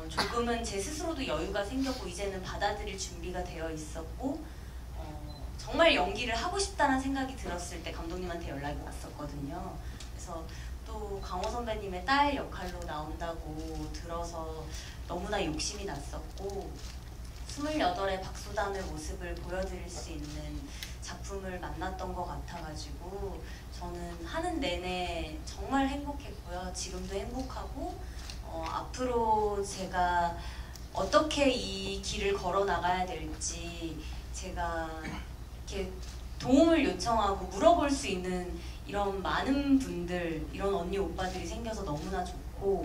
조금은 제 스스로도 여유가 생겼고 이제는 받아들일 준비가 되어 있었고 정말 연기를 하고 싶다는 생각이 들었을 때 감독님한테 연락이 왔었거든요. 그래서 또 강호 선배님의 딸 역할로 나온다고 들어서 너무나 욕심이 났었고 28의 박소담의 모습을 보여드릴 수 있는 작품을 만났던 것 같아가지고 저는 하는 내내 정말 행복했고요. 지금도 행복하고 앞으로 제가 어떻게 이 길을 걸어 나가야 될지 제가 이렇게 도움을 요청하고 물어볼 수 있는 이런 많은 분들, 이런 언니 오빠들이 생겨서 너무나 좋고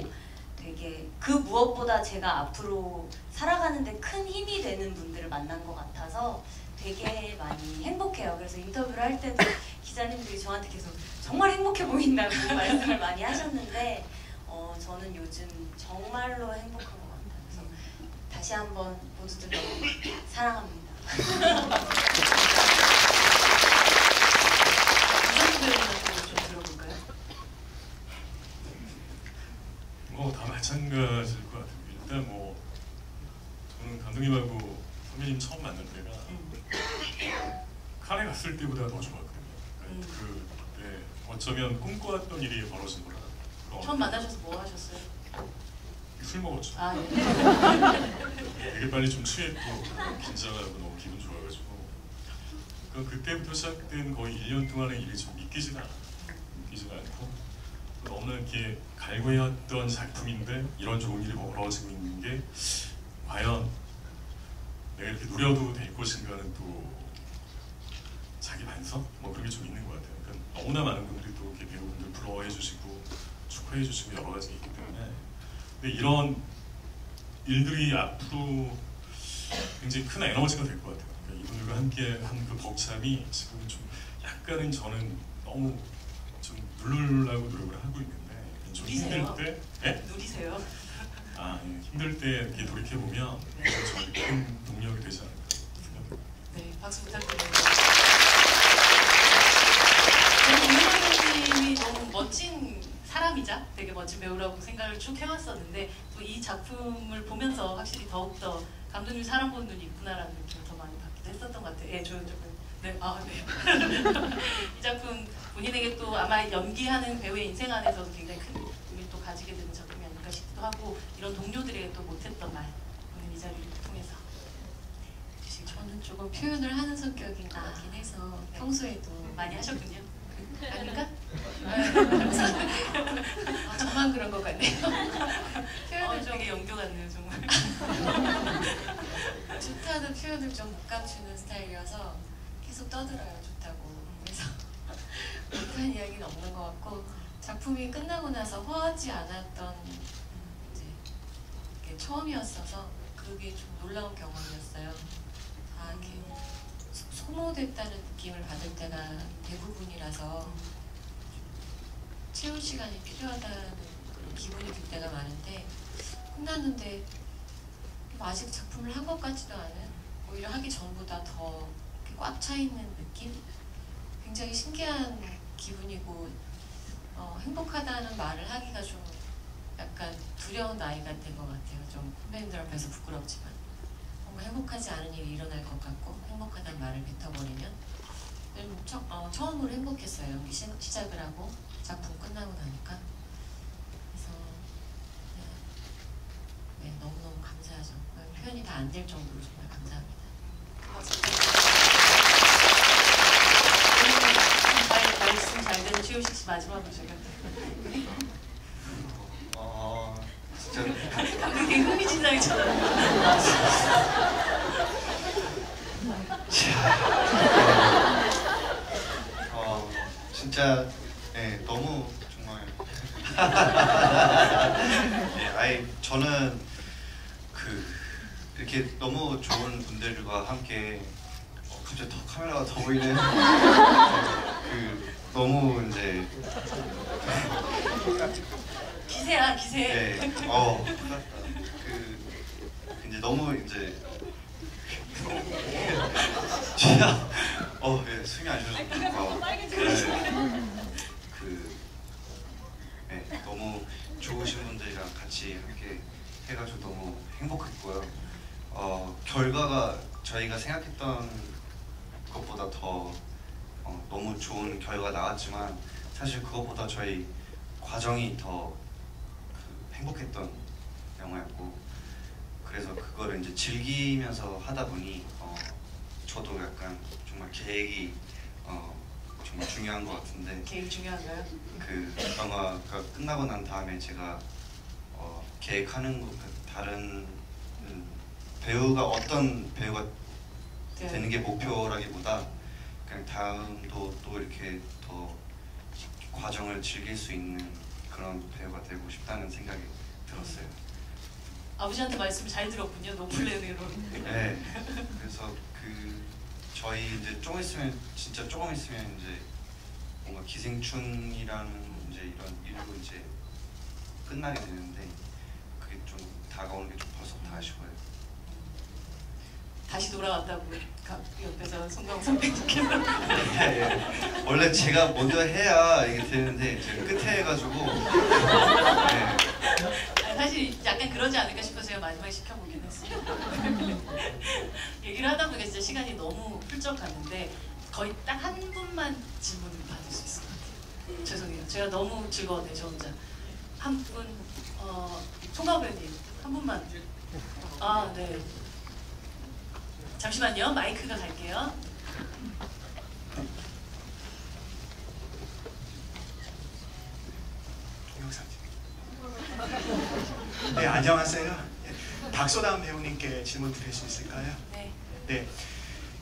되게 그 무엇보다 제가 앞으로 살아가는데 큰 힘이 되는 분들을 만난 것 같아서 되게 많이 행복해요. 그래서 인터뷰를 할 때도 기자님들이 저한테 계속 정말 행복해 보인다고 말씀을 많이 하셨는데 저는 요즘 정말로 행복한 것 같아요. 그래서 다시 한번 모두들 너무 사랑합니다. 좀 들어볼까요? 다 마찬가지일 것 같아요. 일단 저는 감독님하고 선배님 처음 만날 때가 칸에 갔을 때보다 더 좋았거든요. 그때 어쩌면 꿈꿔왔던 일이 벌어진 거라. 처음 만나셔서 뭐 하셨어요? 술 먹었죠. 되게 빨리 좀 취했고 긴장하고 너무 기분 좋아가지고 그때부터 시작된 거의 1년 동안의 일이 좀 믿기지가 않고 너무나 이렇게 갈구해왔던 작품인데 이런 좋은 일이 벌어지고 있는 게 과연 내가 이렇게 누려도 될 것인가는 또 자기 반성? 그런 게 좀 있는 것 같아요. 그러니까 너무나 많은 분들이 또 이렇게 배우분들 부러워해 주시고 축하해 주시고 여러 가지가 있기 때문에 근데 이런 일들이 앞으로 굉장히 큰 에너지가 될 것 같아요. 그러니까 이분들과 함께 한 그 벅참이 지금 좀 약간은 저는 너무 좀 누르려고 노력을 하고 있는데 좀 힘들 때 누리세요? 힘들 때 이렇게 돌이켜 보면 저한테 큰 동력이 되지 않을까 생각합니다. 네, 박수 부탁드립니다. 저는 이현희 선생님이 너무 멋진 사람이자 되게 멋진 배우라고 생각을 쭉 해왔었는데 또 이 작품을 보면서 확실히 더욱더 감독님 사람 보는 눈이 있구나라는 느낌을 더 많이 받기도 했었던 것 같아요. 조연적은. 네. 이 작품 본인에게 또 아마 연기하는 배우의 인생 안에서도 굉장히 큰 의미를 또 가지게 되는 작품이 아닐까 싶기도 하고 이런 동료들에게 또 못했던 말 오늘 이 자리를 통해서 저는 조금 표현을 하는 성격인 것 같긴 해서 평소에도 많이 하셨군요. 아닌가? 저만 그런 것 같네요. 표현을 되게 연교 같네요 정말. 좋다는 표현을 좀 못 감추는 스타일이어서 계속 떠들어요 좋다고. 그래서 못한 이야기는 없는 것 같고 작품이 끝나고 나서 허하지 않았던 이제 이게 처음이었어서 그게 좀 놀라운 경험이었어요. 이렇게 소모됐다는 느낌을 받을 때가 대부분이라서 채울 시간이 필요하다는 그런 기분이 들 때가 많은데 끝났는데 아직 작품을 한 것 같지도 않은 오히려 하기 전보다 더 꽉 차 있는 느낌? 굉장히 신기한 기분이고 행복하다는 말을 하기가 좀 약간 두려운 나이가 된 것 같아요. 좀 선배님들 앞에서 부끄럽지만 뭔가 행복하지 않은 일이 일어날 것 같고 행복하다는 말을 뱉어버리면 처음으로 행복했어요. 연기 시작을 하고 작품 끝나고 나니까. 그래서 네, 너무너무 감사하죠. 표현이 다 안 될 정도로 정말 감사합니다. 말씀 잘 되는 최우식 씨 마지막으로 제가 진짜 방금 되게 흥미진진하게 진짜 네, 너무 정말 네, 아예 저는 이렇게 너무 좋은 분들과 함께 갑자기 더 카메라가 더 보이네. 너무 이제 기세야 기세. 네, 이제 너무 이제 진짜 예, 숨이 안 쉬어서 네, 너무 좋으신 분들이랑 같이 함께 해가지고 너무 행복했고요. 결과가 저희가 생각했던 것보다 더 너무 좋은 결과가 나왔지만 사실 그것보다 저희 과정이 더 행복했던 영화였고 그래서 그거를 이제 즐기면서 하다 보니 저도 약간 정말 계획이 정말 중요한 것 같은데 계획 중요한가요? 영화가 끝나고 난 다음에 제가 계획하는 것 다른 배우가 어떤 배우가 네. 되는 게 목표라기보다 그냥 다음도 또 이렇게 더 과정을 즐길 수 있는 그런 배우가 되고 싶다는 생각이 들었어요. 아버지한테 말씀 잘 들었군요. 노플랜으로. 네. 그래서 저희 이제 진짜 조금 있으면 이제 뭔가 기생충이라는 이제 이런 일도 이제 끝나게 되는데 그게 좀 다가오는 게 좀 벌써부터 아쉬워요. 다시 돌아왔다고 옆에서 송강 선배님께서 예. 원래 제가 먼저 해야 이게 되는데 제가 끝에 해가지고 네. 사실 약간 그러지 않을까 싶어서 제가 마지막에 시켜보긴 했어요. 얘기를 하다 보니까 진짜 시간이 너무 훌쩍 갔는데 거의 딱 한 분만 질문을 받을 수 있을 것 같아요. 죄송해요. 제가 너무 즐거웠네요. 저 혼자. 한 분, 송강 배우님 한 분만. 네. 잠시만요. 마이크가 갈게요. 네, 안녕하세요. 박소담 배우님께 질문 드릴 수 있을까요? 네. 네,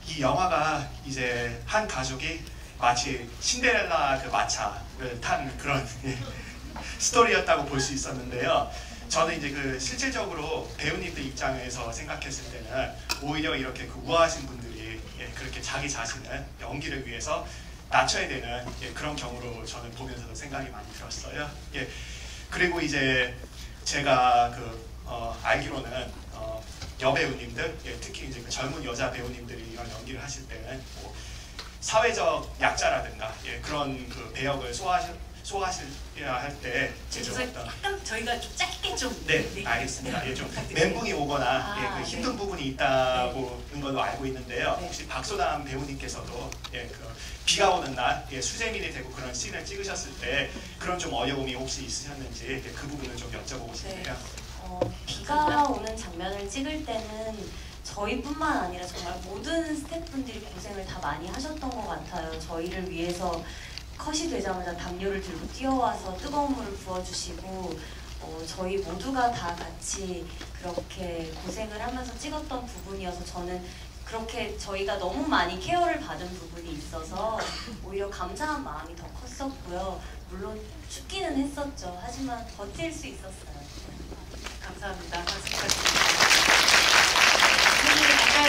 이 영화가 이제 한 가족이 마치 신데렐라 마차를 탄 그런 스토리였다고 볼 수 있었는데요. 저는 이제 실질적으로 배우님들 입장에서 생각했을 때는 오히려 이렇게 우아하신 분들이 그렇게 자기 자신을 연기를 위해서 낮춰야 되는 그런 경우로 저는 보면서도 생각이 많이 들었어요. 그리고 이제 제가 알기로는 여배우님들, 특히 이제 젊은 여자 배우님들이 이런 연기를 하실 때는 뭐 사회적 약자라든가 그런 배역을 소화하셔야 할 때 약간 저희가 좀 짧게 좀. 네, 알겠습니다. 좀 멘붕이 오거나 힘든 네. 부분이 있다고 걸로 알고 있는데요. 네. 혹시 박소담 배우님께서도 비가 오는 날 수재민이 되고 그런 씬을 찍으셨을 때 그런 좀 어려움이 혹시 있으셨는지 그 부분을 좀 여쭤보고 싶네요. 비가 오는 장면을 찍을 때는 저희뿐만 아니라 정말 모든 스태프분들이 고생을 다 많이 하셨던 것 같아요. 저희를 위해서 컷이 되자마자 담요를 들고 뛰어와서 뜨거운 물을 부어주시고 저희 모두가 다 같이 그렇게 고생을 하면서 찍었던 부분이어서 저는 그렇게 저희가 너무 많이 케어를 받은 부분이 있어서 오히려 감사한 마음이 더 컸었고요. 물론 춥기는 했었죠. 하지만 버틸 수 있었어요. 감사합니다. 아까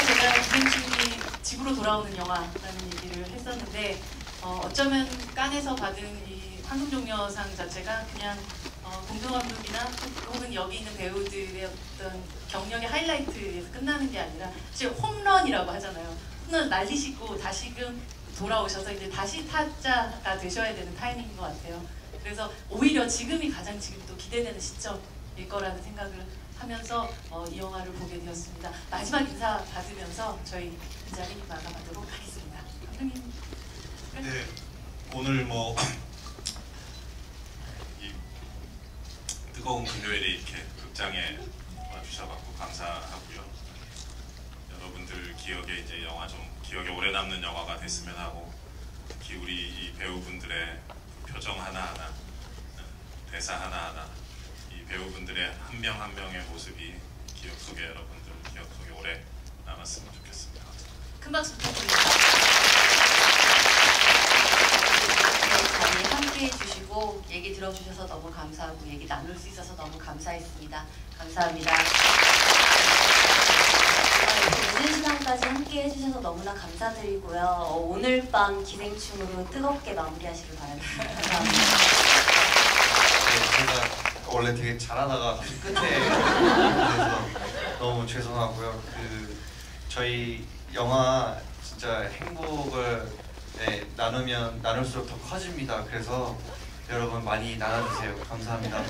제가 기생충이 집으로 돌아오는 영화라는 얘기를 했었는데 어쩌면 깐에서 받은 이 황금종려상 자체가 그냥 공동감독이나 혹은 여기 있는 배우들의 어떤 경력의 하이라이트에서 끝나는 게 아니라 사실 홈런이라고 하잖아요. 홈런 날리시고 다시금 돌아오셔서 이제 다시 타자가 되셔야 되는 타이밍인 것 같아요. 그래서 오히려 지금이 가장 지금 또 기대되는 시점일 거라는 생각을 하면서 이 영화를 보게 되었습니다. 마지막 인사 받으면서 저희 이 자리 마감하도록 하겠습니다. 감독님. 네, 오늘 뭐 이 뜨거운 금요일에 이렇게 극장에 와주셔서 감사하고요. 여러분들 기억에 이제 영화 좀 기억에 오래 남는 영화가 됐으면 하고, 특히 우리 이 배우분들의 표정 하나하나, 대사 하나하나, 이 배우분들의 한 명 한 명의 모습이 기억 속에 여러분들 기억 속에 오래 남았으면 좋겠습니다. 큰 박수 부탁드립니다. 자리에 함께 해주시고 얘기 들어주셔서 너무 감사하고 얘기 나눌 수 있어서 너무 감사했습니다. 감사합니다. 늦은 시간까지 함께 해주셔서 너무나 감사드리고요. 오늘 밤 기생충으로 뜨겁게 마무리하시길 바랍니다. 감사합니다. 네, 제가 원래 되게 잘하다가 갑자기 끝에 그래서 너무 죄송하고요. 저희 영화 진짜 행복을 나누면 나눌수록 더 커집니다. 그래서 여러분 많이 나눠주세요. 감사합니다.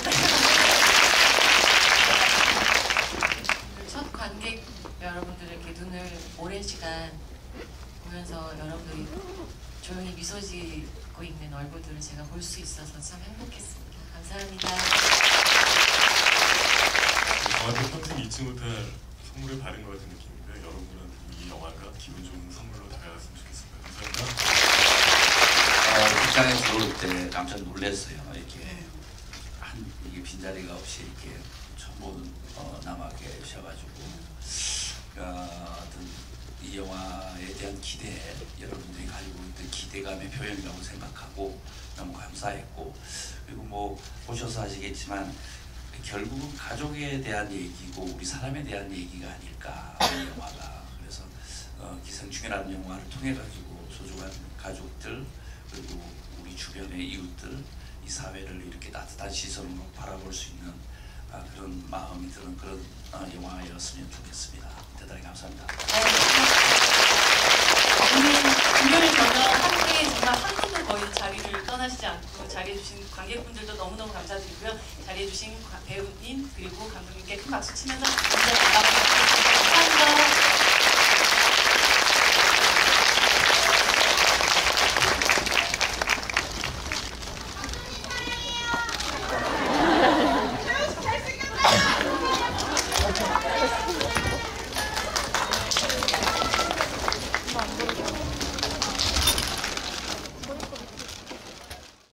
첫 관객 여러분들에게 눈을 오랜 시간 보면서 여러분들이 조용히 미소 짓고 있는 얼굴들을 제가 볼 수 있어서 참 행복했습니다. 감사합니다. 저한테 평생 잊지 못할 선물을 받은 것 같은 느낌인데, 여러분들한테 이 영화가 기분 좋은 선물로 다가갔으면 좋겠습니다. 감사합니다. 극장에 들어올 때 깜짝 놀랐어요. 이렇게 이게 빈자리가 없이 이렇게 전부 남아 계셔가지고 어떤 이 영화에 대한 기대, 여러분들이 가지고 있던 기대감의 표현이라고 생각하고 너무 감사했고, 그리고 뭐 보셔서 아시겠지만 결국은 가족에 대한 얘기고 우리 사람에 대한 얘기가 아닐까, 이 영화가. 그래서 기생충이라는 영화를 통해 가지고 소중한 가족들, 그리고 우리 주변의 이웃들, 이 사회를 이렇게 따뜻한 시선으로 바라볼 수 있는 그런 마음이 드는 그런 영화였으면 좋겠습니다. 대단히 감사합니다. 오늘 금요일 저녁 함께 정말 한 분도 거의 자리를 떠나시지 않고 자리해주신 관객분들도 너무너무 감사드리고요. 자리해주신 배우님 그리고 감독님께 큰 박수 치면서 인사 나가보겠습니다. 감사합니다.